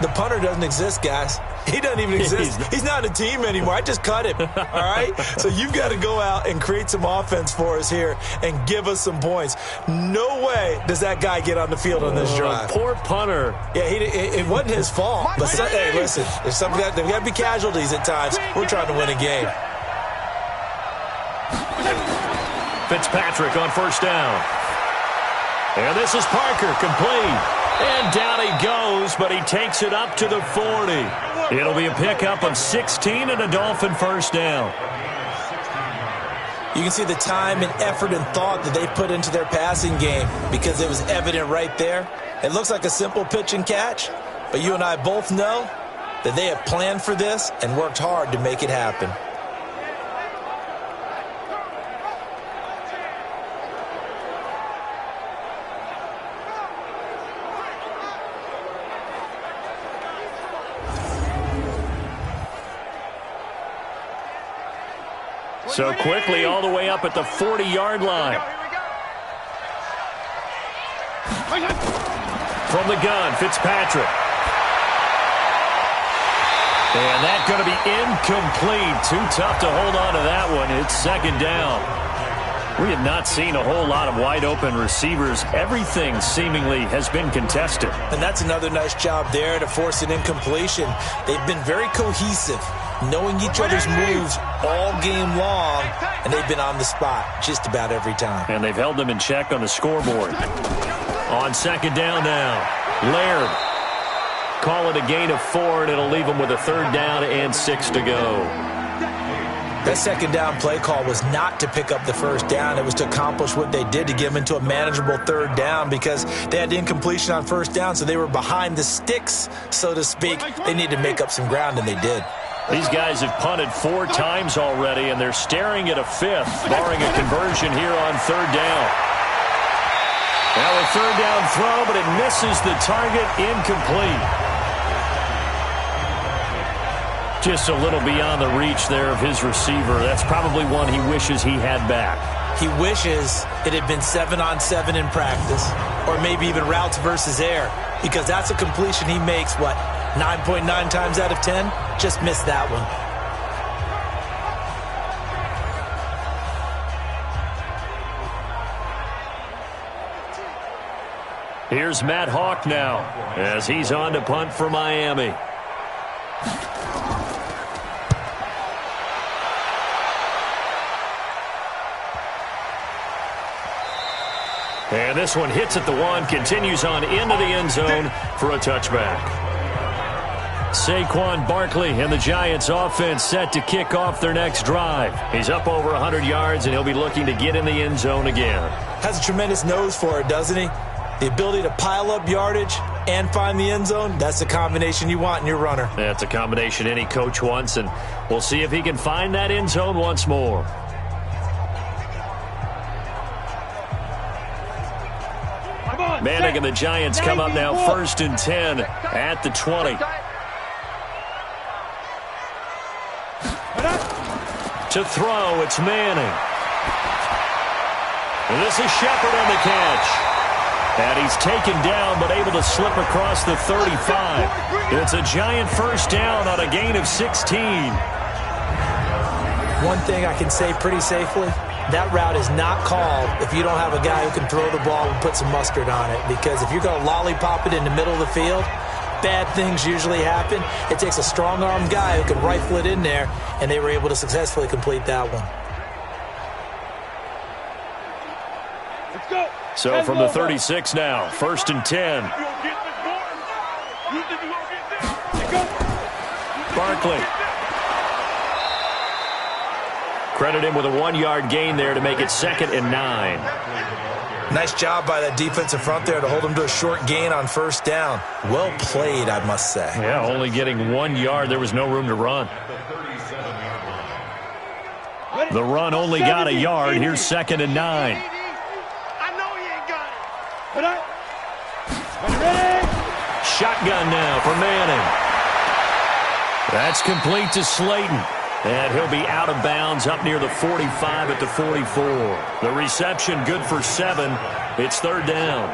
The punter doesn't exist, guys. He doesn't even exist. He's not a team anymore. I just cut him, all right? So you've got to go out and create some offense for us here and give us some points. No way does that guy get on the field on this drive. Poor punter. Yeah, it wasn't his fault. But, hey, listen, there's got to be casualties at times. We're trying to win a game. Fitzpatrick on 1st down. And this is Parker, complete. And down he goes, but he takes it up to the 40. It'll be a pickup of 16 and a Dolphin 1st down. You can see the time and effort and thought that they put into their passing game because it was evident right there. It looks like a simple pitch and catch, but you and I both know that they have planned for this and worked hard to make it happen. So quickly all the way up at the 40-yard line. From the gun, Fitzpatrick. And that's going to be incomplete. Too tough to hold on to that one. It's 2nd down. We have not seen a whole lot of wide-open receivers. Everything seemingly has been contested. And that's another nice job there to force an incompletion. They've been very cohesive, knowing each other's moves all game long, and they've been on the spot just about every time. And they've held them in check on the scoreboard. On 2nd down now, Laird. Call it a gain of 4, and it'll leave them with a 3rd down and 6 to go. That 2nd down play call was not to pick up the 1st down. It was to accomplish what they did, to get them into a manageable 3rd down because they had incompletion on 1st down, so they were behind the sticks, so to speak. They needed to make up some ground, and they did. These guys have punted 4 times already, and they're staring at a 5th, barring a conversion here on 3rd down. Now a 3rd down throw, but it misses the target, incomplete. Just a little beyond the reach there of his receiver. That's probably one he wishes he had back. He wishes it had been 7-on-7 in practice, or maybe even routes versus air, because that's a completion he makes, 9.9 times out of 10? Just missed that one. Here's Matt Hawk now as he's on to punt for Miami. And this one hits at the 1, continues on into the end zone for a touchback. Saquon Barkley and the Giants offense set to kick off their next drive. He's up over 100 yards, and he'll be looking to get in the end zone again. Has a tremendous nose for it, doesn't he? The ability to pile up yardage and find the end zone, that's the combination you want in your runner. That's a combination any coach wants, and we'll see if he can find that end zone once more. Manning and the Giants come up now 1st and 10 at the 20. To throw, it's Manning. And this is Shepard on the catch. And he's taken down, but able to slip across the 35. It's a Giant first down on a gain of 16. One thing I can say pretty safely, that route is not called if you don't have a guy who can throw the ball and put some mustard on it. Because if you're going to lollipop it in the middle of the field, bad things usually happen. It takes a strong-armed guy who can rifle it in there, and they were able to successfully complete that one. Let's go. So from the 36 now, 1st and 10. Barkley. Credit him with a 1-yard gain there to make it 2nd and 9. Nice job by that defensive front there to hold him to a short gain on 1st down. Well played, I must say. Yeah, only getting 1 yard. There was no room to run. The run only got a yard. Here's 2nd and 9. I know he ain't got it. Shotgun now for Manning. That's complete to Slayton. And he'll be out of bounds up near the 45 at the 44. The reception good for 7. It's 3rd down.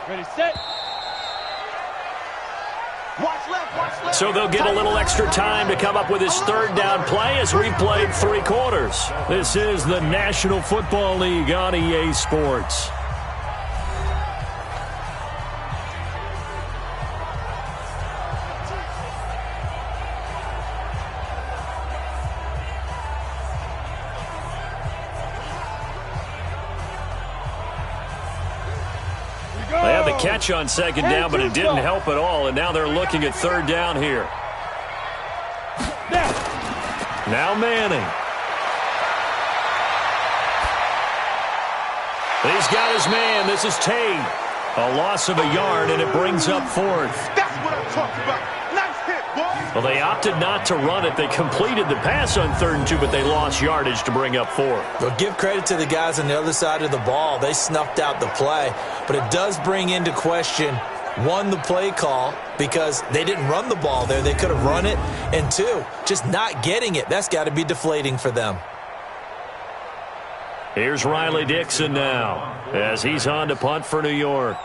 Ready, set. So they'll get a little extra time to come up with his 3rd down play as we've played 3 quarters. This is the National Football League on EA Sports. They had the catch on 2nd down, but it didn't help at all, and now they're looking at 3rd down here. Now Manning. He's got his man. This is Tate. A loss of a yard, and it brings up 4th. That's what I'm talking about. Nice hit, boy. Well, they opted not to run it. They completed the pass on 3rd and 2, but they lost yardage to bring up 4th. Well, give credit to the guys on the other side of the ball. They snuffed out the play, but it does bring into question, 1, the play call, because they didn't run the ball there. They could have run it, and 2, just not getting it. That's got to be deflating for them. Here's Riley Dixon now as he's on to punt for New York.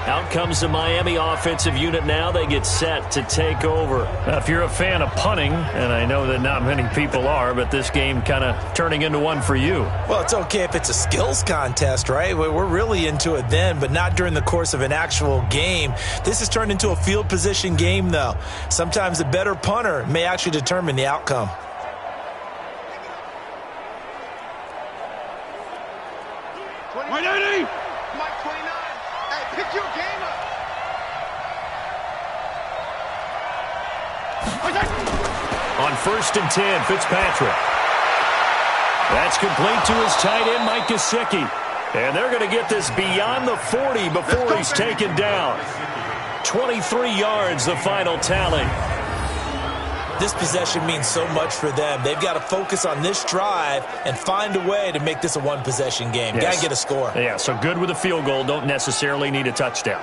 Out comes the Miami offensive unit now. They get set to take over. Now, if you're a fan of punting, and I know that not many people are, but this game kind of turning into one for you. Well, it's okay if it's a skills contest, right? We're really into it then, but not during the course of an actual game. This has turned into a field position game, though. Sometimes the better punter may actually determine the outcome. Mike 29. Hey, pick your game up. On 1st and 10, Fitzpatrick. That's complete to his tight end, Mike Gesicki. And they're going to get this beyond the 40 before he's taken down. 23 yards, the final tally. This possession means so much for them. They've got to focus on this drive and find a way to make this a one-possession game. Yes. Got to get a score. Yeah, so good with a field goal. Don't necessarily need a touchdown.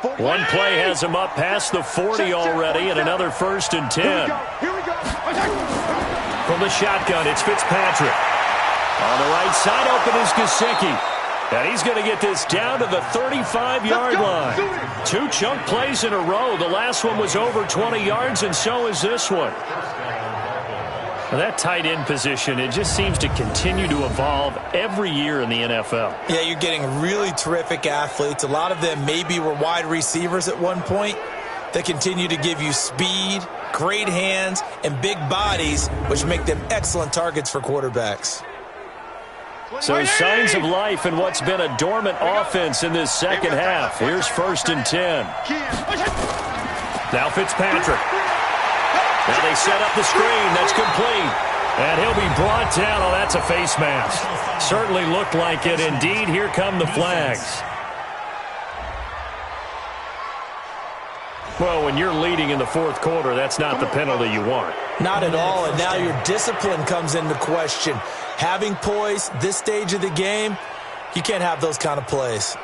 One play has him up past the 40 already, and another 1st and 10. Here we go. From the shotgun, it's Fitzpatrick. On the right side, open is Gesicki. And he's going to get this down to the 35-yard line. 2 chunk plays in a row. The last one was over 20 yards, and so is this one. Well, that tight end position, it just seems to continue to evolve every year in the NFL. Yeah, you're getting really terrific athletes. A lot of them maybe were wide receivers at one point. They continue to give you speed, great hands, and big bodies, which make them excellent targets for quarterbacks. So signs of life in what's been a dormant offense in this second half. Here's 1st and 10. Now Fitzpatrick. Now they set up the screen. That's complete. And he'll be brought down. Oh, that's a face mask. Certainly looked like it. Indeed, here come the flags. Well, when you're leading in the 4th quarter, that's not the penalty you want. Not at all, and now your discipline comes into question. Having poise this stage of the game, you can't have those kind of plays.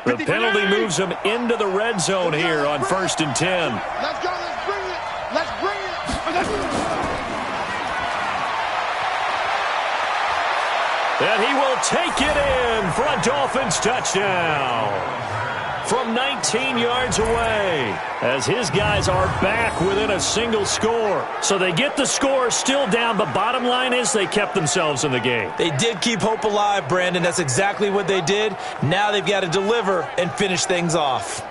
The penalty moves him into the red zone here on 1st and 10. Let's go. Let's bring it. Let's bring it. And he will take it in for a Dolphins touchdown from 19 yards away, as his guys are back within a single score. So they get the score still down, but bottom line is they kept themselves in the game. They did keep hope alive, Brandon. That's exactly what they did. Now they've got to deliver and finish things off.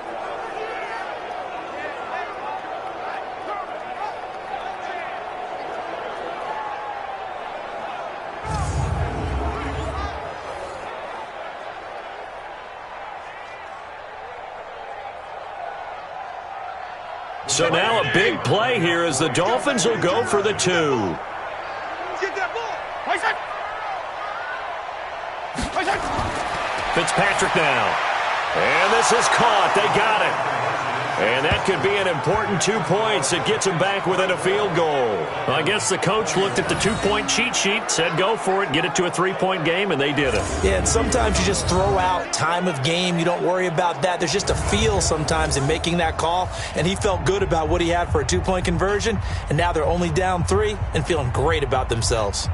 So now a big play here as the Dolphins will go for the 2. Get that ball. Fitzpatrick now. And this is caught. They got it. And that could be an important 2 points that gets them back within a field goal. Well, I guess the coach looked at the 2-point cheat sheet, said go for it, get it to a 3-point game, and they did it. Yeah, and sometimes you just throw out time of game. You don't worry about that. There's just a feel sometimes in making that call, and he felt good about what he had for a 2-point conversion, and now they're only down 3 and feeling great about themselves.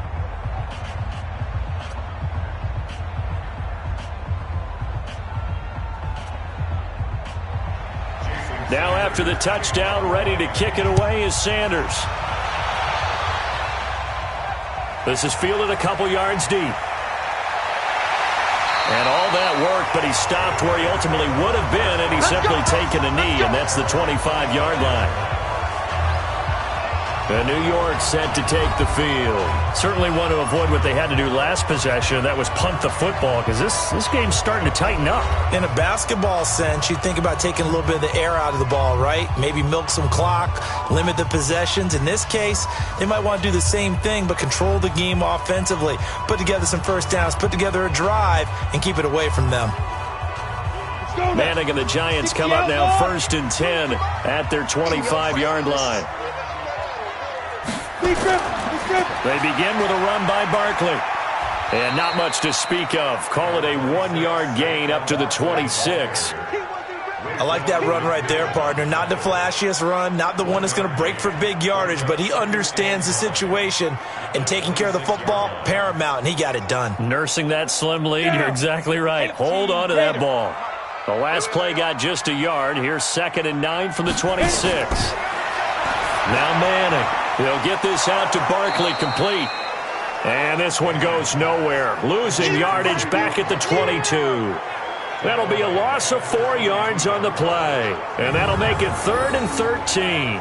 Now after the touchdown, ready to kick it away is Sanders. This is fielded a couple yards deep. And all that work, but he stopped where he ultimately would have been, and he's simply taken a knee, and that's the 25-yard line. And New York set to take the field. Certainly want to avoid what they had to do last possession. That was punt the football, because this game's starting to tighten up. In a basketball sense, you think about taking a little bit of the air out of the ball, right? Maybe milk some clock, limit the possessions. In this case, they might want to do the same thing, but control the game offensively. Put together some first downs, put together a drive, and keep it away from them. Manning and the Giants come up now 1st and 10 at their 25-yard line. They begin with a run by Barkley. And not much to speak of. Call it a 1-yard gain up to the 26. I like that run right there, partner. Not the flashiest run, not the one that's going to break for big yardage, but he understands the situation, and taking care of the football, paramount, and he got it done. Nursing that slim lead, you're exactly right. Hold on to that ball. The last play got just a yard. Here's 2nd and 9 from the 26. Now Manning. He'll get this out to Barkley, complete. And this one goes nowhere. Losing yardage back at the 22. That'll be a loss of 4 yards on the play. And that'll make it 3rd and 13.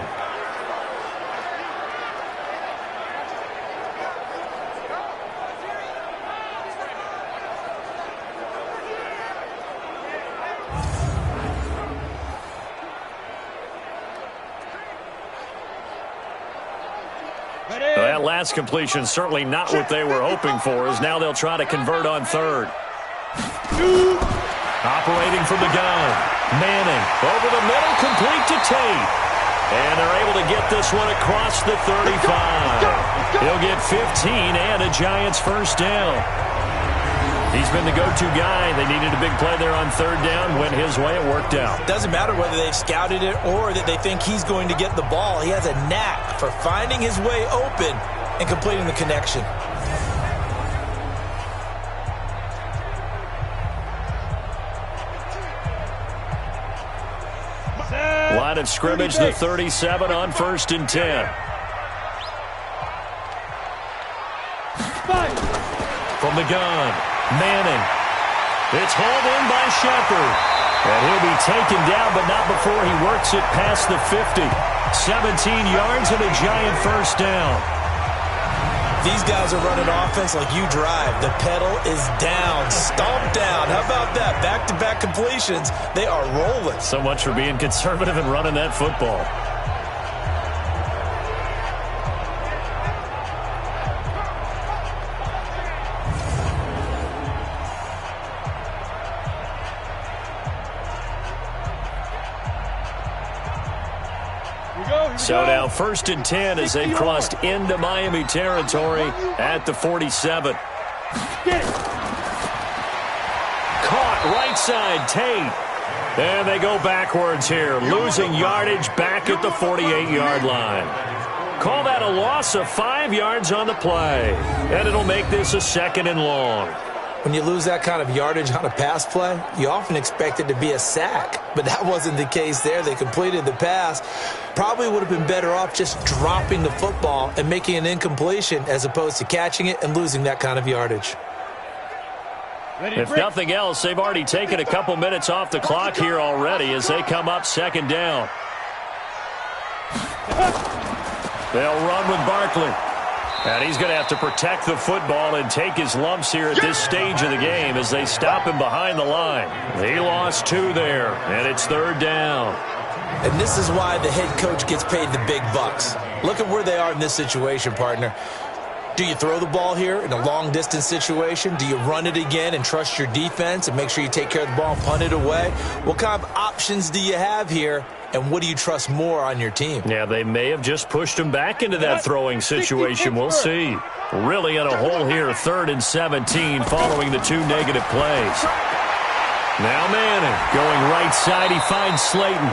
That last completion certainly not what they were hoping for, as now they'll try to convert on 3rd. Operating from the gun. Manning over the middle, complete to Tate. And they're able to get this one across the 35. He'll get 15 and a Giants first down. He's been the go-to guy. They needed a big play there on third down. Went his way. It worked out. Doesn't matter whether they've scouted it or that they think he's going to get the ball. He has a knack for finding his way open and completing the connection. Line of scrimmage, the 37 on 1st and 10. From the gun, Manning. It's hauled in by Shepard. And he'll be taken down, but not before he works it past the 50. 17 yards and a Giant first down. These guys are running offense like you drive. The pedal is down, stomped down. How about that? Back-to-back completions. They are rolling. So much for being conservative and running that football. So now 1st and 10 as they've crossed into Miami territory at the 47. Caught right side, Tate. And they go backwards here, losing yardage back at the 48-yard line. Call that a loss of 5 yards on the play. And it'll make this a 2nd and long. When you lose that kind of yardage on a pass play, you often expect it to be a sack. But that wasn't the case there. They completed the pass. Probably would have been better off just dropping the football and making an incompletion as opposed to catching it and losing that kind of yardage. If nothing else, they've already taken a couple minutes off the clock here already as they come up 2nd down. They'll run with Barkley. And he's going to have to protect the football and take his lumps here at this stage of the game as they stop him behind the line. He lost 2 there, and it's 3rd down. And this is why the head coach gets paid the big bucks. Look at where they are in this situation, partner. Do you throw the ball here in a long-distance situation? Do you run it again and trust your defense and make sure you take care of the ball and punt it away? What kind of options do you have here? And what do you trust more on your team? Yeah, they may have just pushed him back into that throwing situation. We'll see. Really in a hole here, 3rd and 17 following the 2 negative plays. Now Manning going right side. He finds Slayton.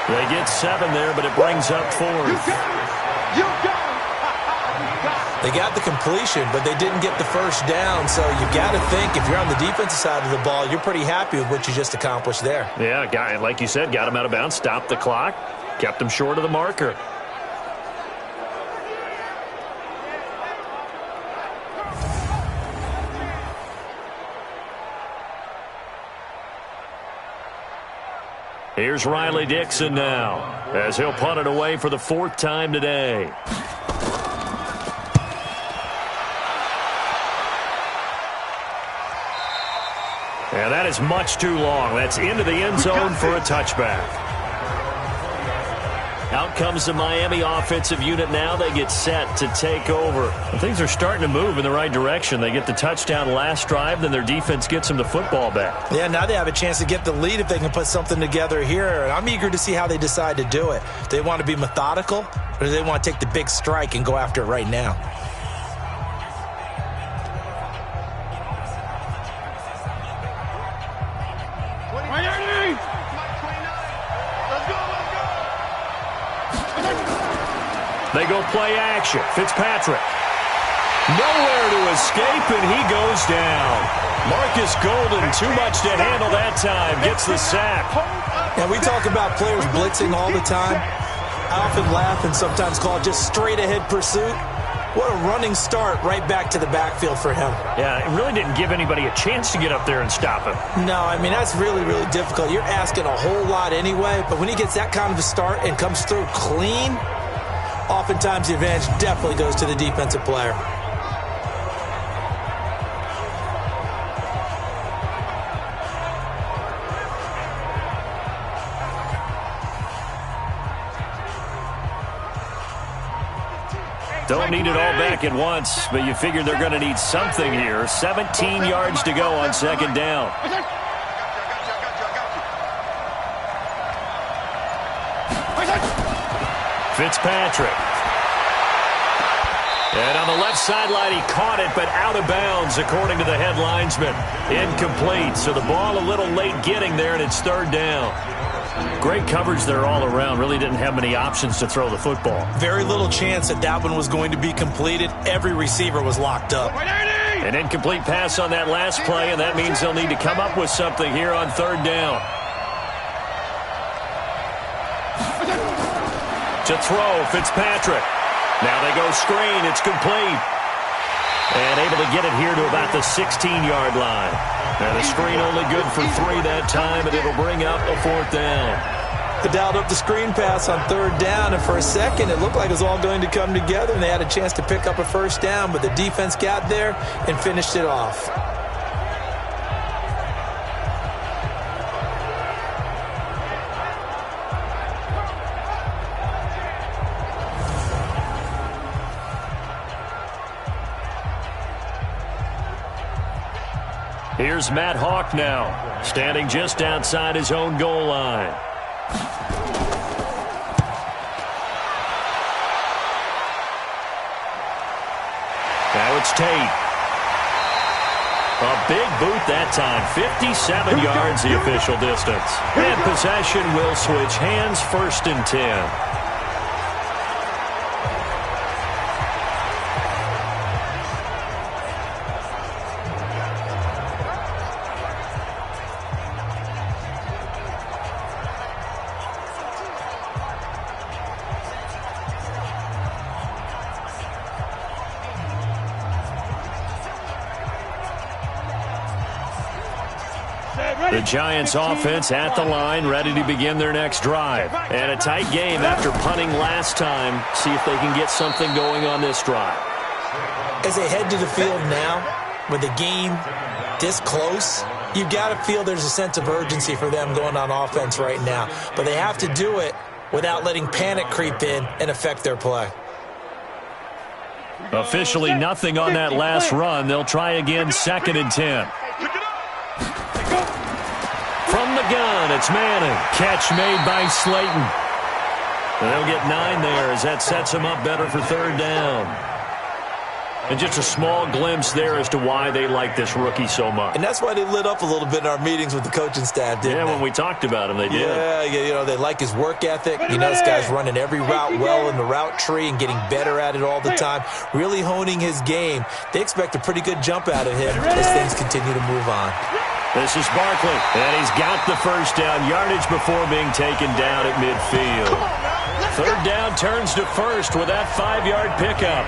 They get 7 there, but it brings up 4th. You got it. They got the completion, but they didn't get the first down. So you got to think if you're on the defensive side of the ball, you're pretty happy with what you just accomplished there. Yeah, like you said, got him out of bounds, stopped the clock, kept him short of the marker. Here's Riley Dixon now as he'll punt it away for the 4th time today. And that is much too long. That's into the end zone for a touchback. Out comes the Miami offensive unit now. They get set to take over. And things are starting to move in the right direction. They get the touchdown last drive, then their defense gets them the football back. Yeah, now they have a chance to get the lead if they can put something together here. And I'm eager to see how they decide to do it. Do they want to be methodical, or do they want to take the big strike and go after it right now? They go play action. Fitzpatrick. Nowhere to escape, and he goes down. Marcus Golden, too much to handle that time. Gets the sack. Now, we talk about players blitzing all the time. I often laugh and sometimes call it just straight-ahead pursuit. What a running start right back to the backfield for him. Yeah, it really didn't give anybody a chance to get up there and stop him. No, I mean, that's really, really difficult. You're asking a whole lot anyway, but when he gets that kind of a start and comes through clean, oftentimes the advantage definitely goes to the defensive player. Don't need it all back at once, but you figure they're going to need something here. 17 yards to go on 2nd down. Fitzpatrick. And on the left sideline, he caught it, but out of bounds, according to the head linesman. Incomplete, so the ball a little late getting there, and it's third down. Great coverage there all around. Really didn't have many options to throw the football. Very little chance that one was going to be completed. Every receiver was locked up. An incomplete pass on that last play, and that means they'll need to come up with something here on third down. To throw, Fitzpatrick. Now they go screen. It's complete. And able to get it here to about the 16-yard line. Now the screen only good for 3 that time, and it'll bring up a fourth down. They dialed up the screen pass on third down, and for a second it looked like it was all going to come together, and they had a chance to pick up a first down, but the defense got there and finished it off. Here's Matt Hawk now, standing just outside his own goal line. Now it's Tate. A big boot that time, 57 yards the official distance. And possession will switch hands, 1st and 10. The Giants offense at the line, ready to begin their next drive. And a tight game after punting last time. See if they can get something going on this drive. As they head to the field now, with the game this close, you've got to feel there's a sense of urgency for them going on offense right now. But they have to do it without letting panic creep in and affect their play. Officially nothing on that last run. They'll try again, 2nd and 10. From the gun, it's Manning. Catch made by Slayton. And they'll get 9 there as that sets them up better for third down. And just a small glimpse there as to why they like this rookie so much. And that's why they lit up a little bit in our meetings with the coaching staff, didn't they? Yeah, when we talked about him, they did. Yeah, you know, they like his work ethic. You know, this guy's running every route well in the route tree and getting better at it all the time, really honing his game. They expect a pretty good jump out of him as things continue to move on. This is Barkley, and he's got the first down yardage before being taken down at midfield. Third down turns to first with that 5-yard pickup.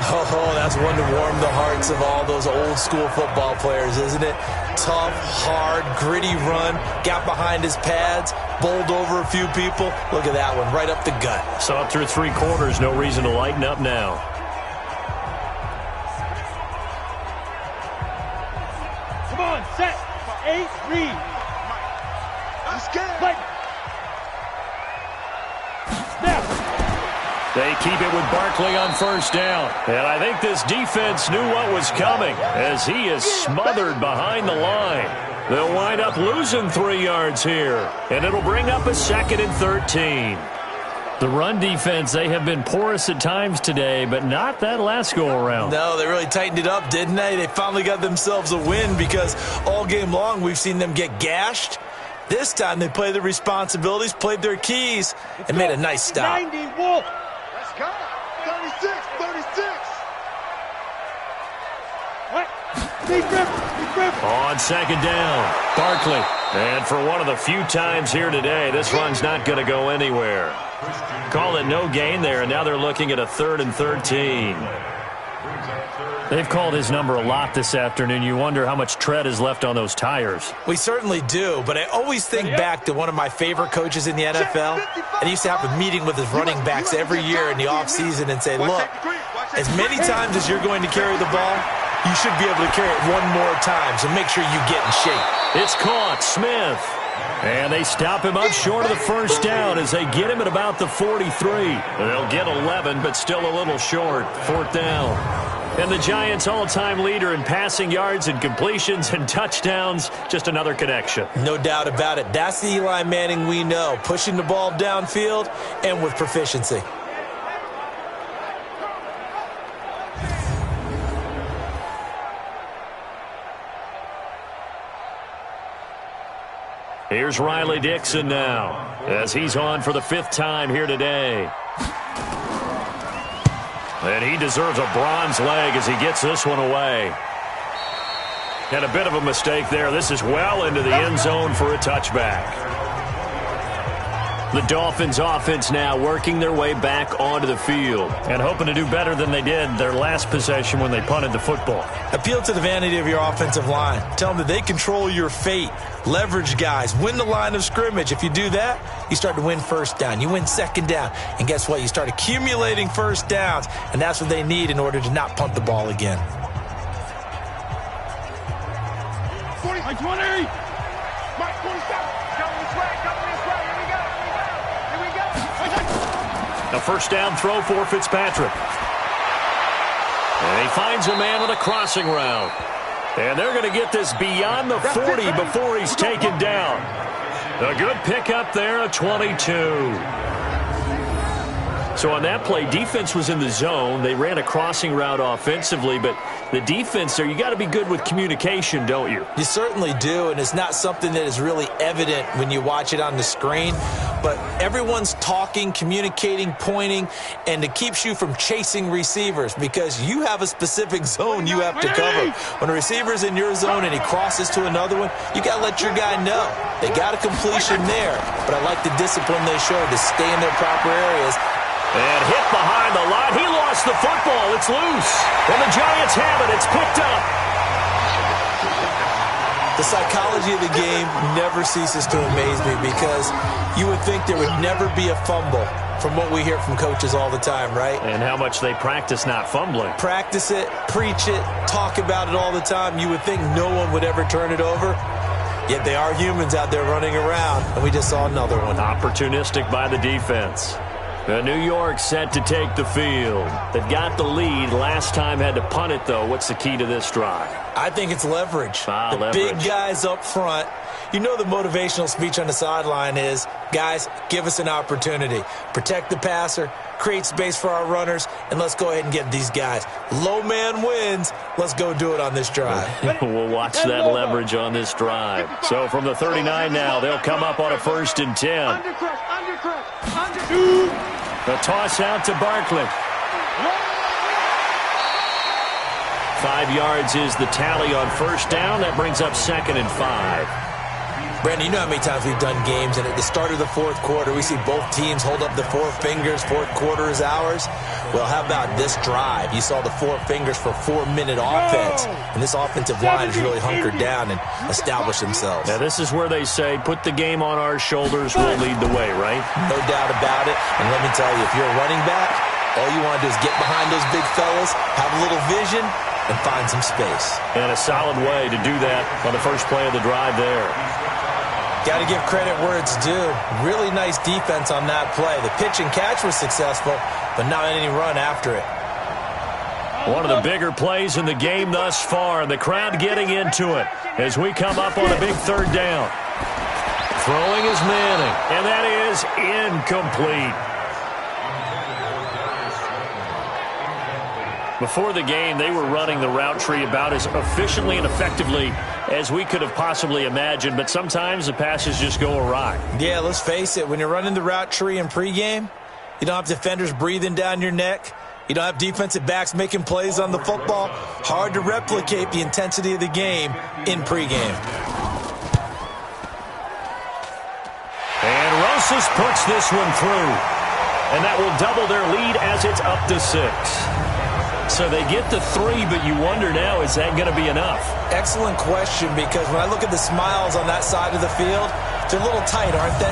Oh, that's one to warm the hearts of all those old-school football players, isn't it? Tough, hard, gritty run, got behind his pads, bowled over a few people. Look at that one, right up the gut. Saw it through 3 quarters, no reason to lighten up now. Come on, set. 8, read. I'm scared. Play. Snap. They keep it with Barkley on first down. And I think this defense knew what was coming as he is smothered behind the line. They'll wind up losing 3 yards here. And it'll bring up a 2nd and 13. The run defense, they have been porous at times today, but not that last go-around. No, they really tightened it up, didn't they? They finally got themselves a win because all game long we've seen them get gashed. This time they played their responsibilities, played their keys, and made a nice stop. 90, Wolf. Let's go. 36, 36. What? Deep rip. On 2nd down, Barkley. And for one of the few times here today, this run's not going to go anywhere. Call it no gain there, and now they're looking at a 3rd and 13. They've called his number a lot this afternoon. You wonder how much tread is left on those tires. We certainly do, but I always think back to one of my favorite coaches in the NFL, and he used to have a meeting with his running backs every year in the offseason and say, look, as many times as you're going to carry the ball, you should be able to carry it one more time, so make sure you get in shape. It's caught, Smith. And they stop him up short of the first down as they get him at about the 43. They'll get 11, but still a little short. 4th down. And the Giants' all-time leader in passing yards and completions and touchdowns, just another connection. No doubt about it. That's the Eli Manning we know, pushing the ball downfield and with proficiency. Here's Riley Dixon now, as he's on for the 5th time here today. And he deserves a bronze leg as he gets this one away. And a bit of a mistake there. This is well into the end zone for a touchback. The Dolphins offense now working their way back onto the field and hoping to do better than they did their last possession when they punted the football. Appeal to the vanity of your offensive line. Tell them that they control your fate. Leverage guys. Win the line of scrimmage. If you do that, you start to win first down. You win second down. And guess what? You start accumulating first downs. And that's what they need in order to not punt the ball again. 20. Mike 20. Mike 27. Coming this way. Coming this way. Here we go. Here we go. Here we go. A first down throw for Fitzpatrick. And he finds a man on a crossing route. And they're going to get this beyond the 40 before he's taken down. A good pickup there, a 22. So on that play, defense was in the zone. They ran a crossing route offensively, but the defense there, you got to be good with communication, don't you? You certainly do, and it's not something that is really evident when you watch it on the screen. But everyone's talking, communicating, pointing, and it keeps you from chasing receivers because you have a specific zone you have to cover. When a receiver's in your zone and he crosses to another one, you got to let your guy know. They got a completion there, but I like the discipline they showed to stay in their proper areas. And hit behind the line. He lost the football. It's loose. And the Giants have it. It's picked up. The psychology of the game never ceases to amaze me because you would think there would never be a fumble from what we hear from coaches all the time, right? And how much they practice not fumbling. Practice it, preach it, talk about it all the time. You would think no one would ever turn it over. Yet they are humans out there running around, and we just saw another one. Opportunistic by the defense. New York set to take the field. They've got the lead. Last time had to punt it, though. What's the key to this drive? I think it's leverage. Leverage. Big guys up front. You know the motivational speech on the sideline is, guys, give us an opportunity. Protect the passer, create space for our runners, and let's go ahead and get these guys. Low man wins. Let's go do it on this drive. We'll watch that leverage on this drive. So from the 39 now, they'll come up on a 1st and 10. The toss out to Barkley. 5 yards is the tally on 1st down. That brings up 2nd and 5. Brandon, you know how many times we've done games, and at the start of the 4th quarter, we see both teams hold up the 4 fingers, 4th quarter is ours. Well, how about this drive? You saw the 4 fingers for 4-minute offense, and this offensive line has really hunkered down and established themselves. Now, this is where they say, put the game on our shoulders, we'll lead the way, right? No doubt about it, and let me tell you, if you're a running back, all you want to do is get behind those big fellas, have a little vision, and find some space. And a solid way to do that on the first play of the drive there. Got to give credit where it's due. Really nice defense on that play. The pitch and catch was successful, but not any run after it. One of the bigger plays in the game thus far, and the crowd getting into it as we come up on a big 3rd down. Throwing is Manning, and that is incomplete. Before the game, they were running the route tree about as efficiently and effectively as we could have possibly imagined, but sometimes the passes just go awry. Yeah, let's face it. When you're running the route tree in pregame, you don't have defenders breathing down your neck. You don't have defensive backs making plays on the football. Hard to replicate the intensity of the game in pregame. And Rosas puts this one through, and that will double their lead as it's up to 6. So they get the 3, but you wonder now, is that going to be enough? Excellent question, because when I look at the smiles on that side of the field, they're a little tight, aren't they?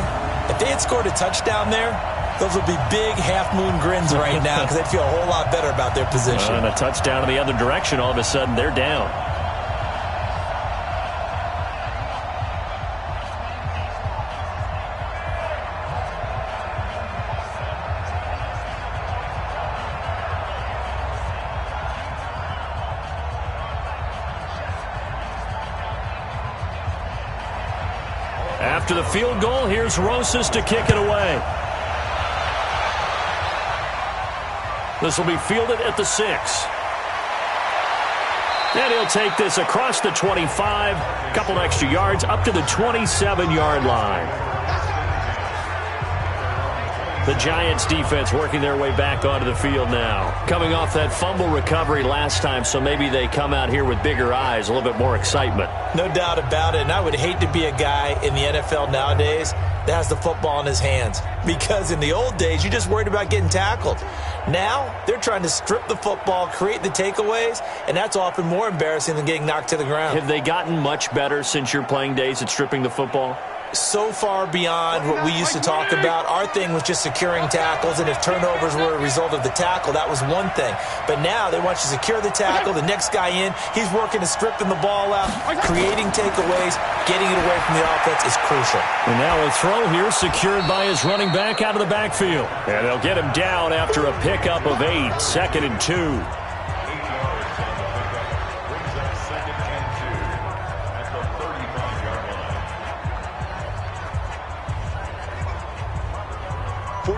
If they had scored a touchdown there, those would be big half-moon grins right now because they'd feel a whole lot better about their position. And a touchdown in the other direction, all of a sudden they're down. After the field goal, here's Rosas to kick it away. This will be fielded at the 6. And he'll take this across the 25, a couple extra yards, up to the 27-yard line. The Giants defense working their way back onto the field now. Coming off that fumble recovery last time, so maybe they come out here with bigger eyes, a little bit more excitement. No doubt about it, and I would hate to be a guy in the NFL nowadays that has the football in his hands. Because in the old days, you just worried about getting tackled. Now, they're trying to strip the football, create the takeaways, and that's often more embarrassing than getting knocked to the ground. Have they gotten much better since your playing days at stripping the football? So far beyond what we used to talk about. Our thing was just securing tackles, and if turnovers were a result of the tackle, that was one thing. But now they want you to secure the tackle, the next guy in, he's working to stripping the ball out, creating takeaways, getting it away from the offense is crucial. And now a throw here secured by his running back out of the backfield. And they'll get him down after a pickup of 8, 2nd and 2.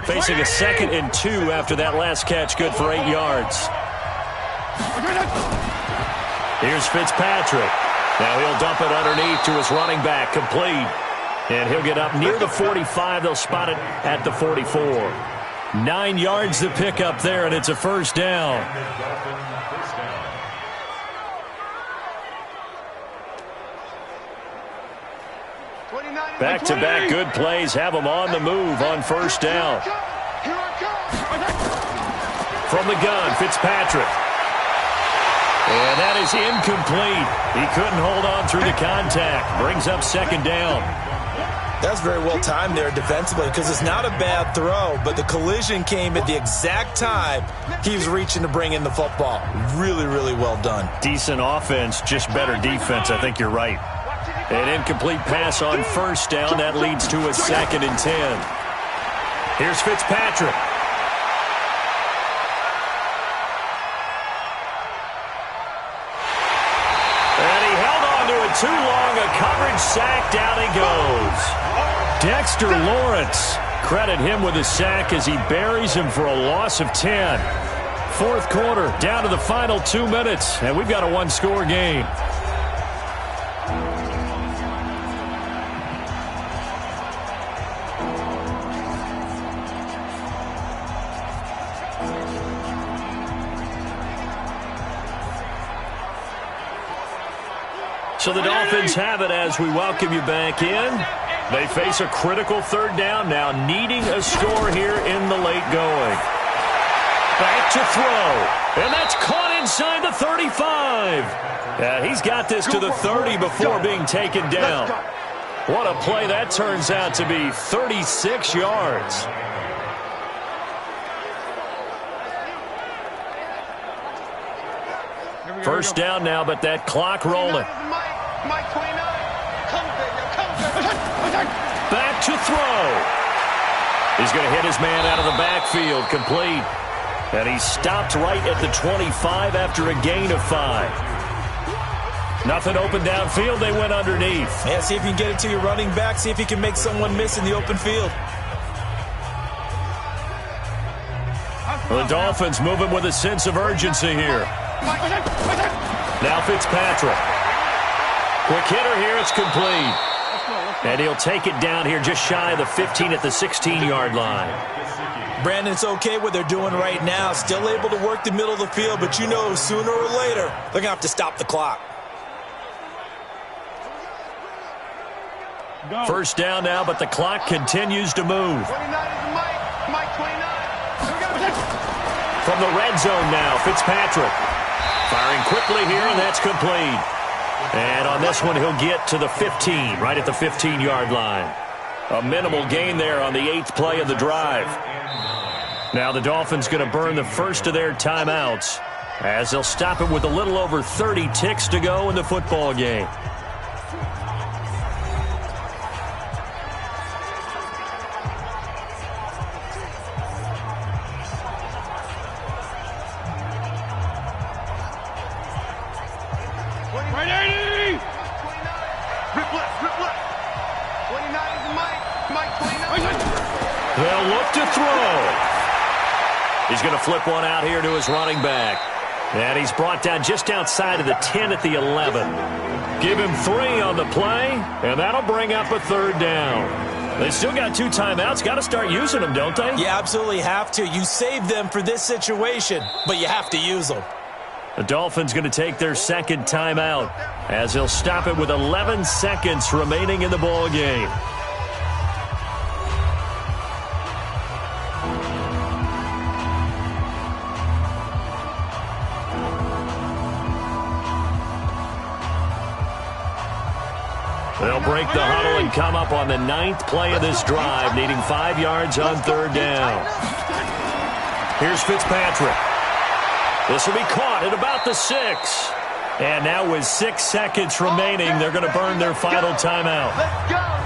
Facing a 2nd and 2 after that last catch, good for 8 yards. Here's Fitzpatrick. Now he'll dump it underneath to his running back, complete. And he'll get up near the 45. They'll spot it at the 44. 9 yards to pick up there, and it's a first down. Back-to-back good plays have them on the move on first down. From the gun, Fitzpatrick. And that is incomplete. He couldn't hold on through the contact. Brings up 2nd down. That's very well timed there defensively because it's not a bad throw, but the collision came at the exact time he was reaching to bring in the football. Really, really well done. Decent offense, just better defense. I think you're right. An incomplete pass on first down. That leads to a 2nd and 10. Here's Fitzpatrick. And he held on to it too long. A coverage sack. Down he goes. Dexter Lawrence. Credit him with a sack as he buries him for a loss of 10. 4th quarter, down to the final 2 minutes. And we've got a one-score game. So the Dolphins have it as we welcome you back in. They face a critical 3rd down now, needing a score here in the late going. Back to throw. And that's caught inside the 35. Yeah, he's got this to the 30 before being taken down. What a play that turns out to be. 36 yards. First down now, but that clock rolling. Back to throw. He's going to hit his man out of the backfield, complete. And he stopped right at the 25 after a gain of 5. Nothing open downfield. They went underneath. Yeah, see if you can get it to your running back. See if you can make someone miss in the open field. The Dolphins moving with a sense of urgency here. Now Fitzpatrick. Quick hitter here. It's complete. And he'll take it down here just shy of the 15 at the 16-yard line. Brandon, it's okay what they're doing right now. Still able to work the middle of the field, but you know sooner or later they're going to have to stop the clock. First down now, but the clock continues to move. From the red zone now, Fitzpatrick. Firing quickly here, and that's complete. And on this one, he'll get to the 15, right at the 15-yard line. A minimal gain there on the 8th play of the drive. Now the Dolphins going to burn the first of their timeouts as they'll stop it with a little over 30 ticks to go in the football game. is Mike 29. They'll look to throw. He's going to flip one out here to his running back. And he's brought down just outside of the 10 at the 11. Give him 3 on the play, and that'll bring up a 3rd down. They still got 2 timeouts. Got to start using them, don't they? You absolutely have to. You save them for this situation, but you have to use them. The Dolphins going to take their 2nd timeout as they'll stop it with 11 seconds remaining in the ball game. They'll break the huddle and come up on the 9th play of this drive, needing 5 yards on 3rd down. Here's Fitzpatrick. This will be caught at about the 6. And now with 6 seconds remaining, they're going to burn their final timeout. Let's go.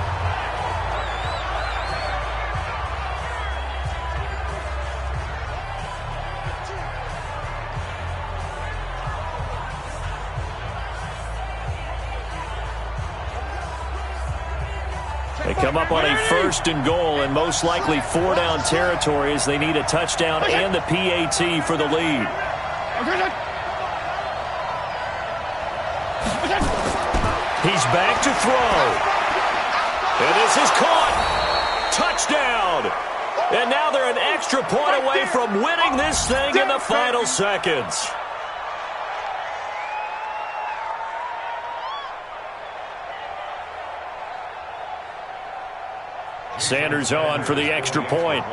They come up on a 1st and goal and most likely 4-down territory as they need a touchdown and the PAT for the lead. He's back to throw. And this is caught. Touchdown. And now they're an extra point away from winning this thing in the final seconds. Sanders on for the extra point.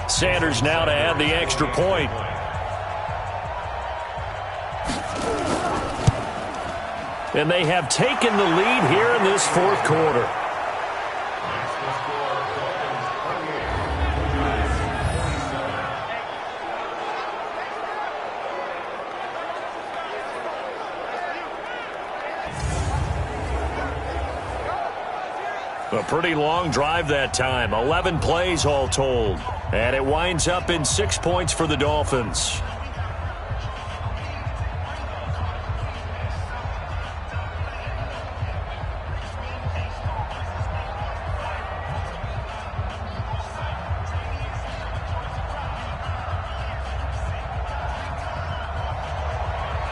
Sanders now to add the extra point. And they have taken the lead here in this 4th quarter. A pretty long drive that time. 11 plays all told. And it winds up in 6 points for the Dolphins.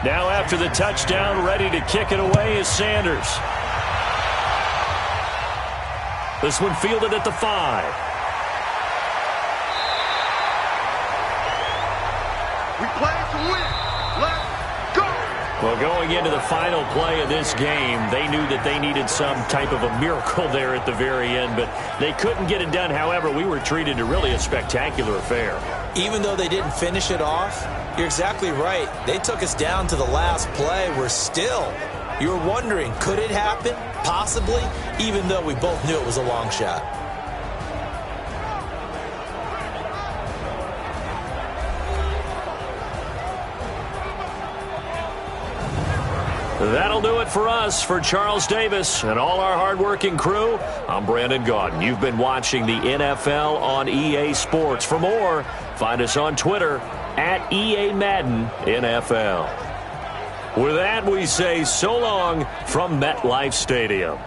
Now after the touchdown, ready to kick it away is Sanders. This one fielded at the 5. We play to win. Let's go. Well, going into the final play of this game, they knew that they needed some type of a miracle there at the very end, but they couldn't get it done. However, we were treated to really a spectacular affair. Even though they didn't finish it off, you're exactly right. They took us down to the last play. You were wondering, could it happen? Possibly, even though we both knew it was a long shot. That'll do it for us. For Charles Davis and all our hardworking crew, I'm Brandon Gaudin. You've been watching the NFL on EA Sports. For more, find us on Twitter at EA Madden NFL. With that, we say so long from MetLife Stadium.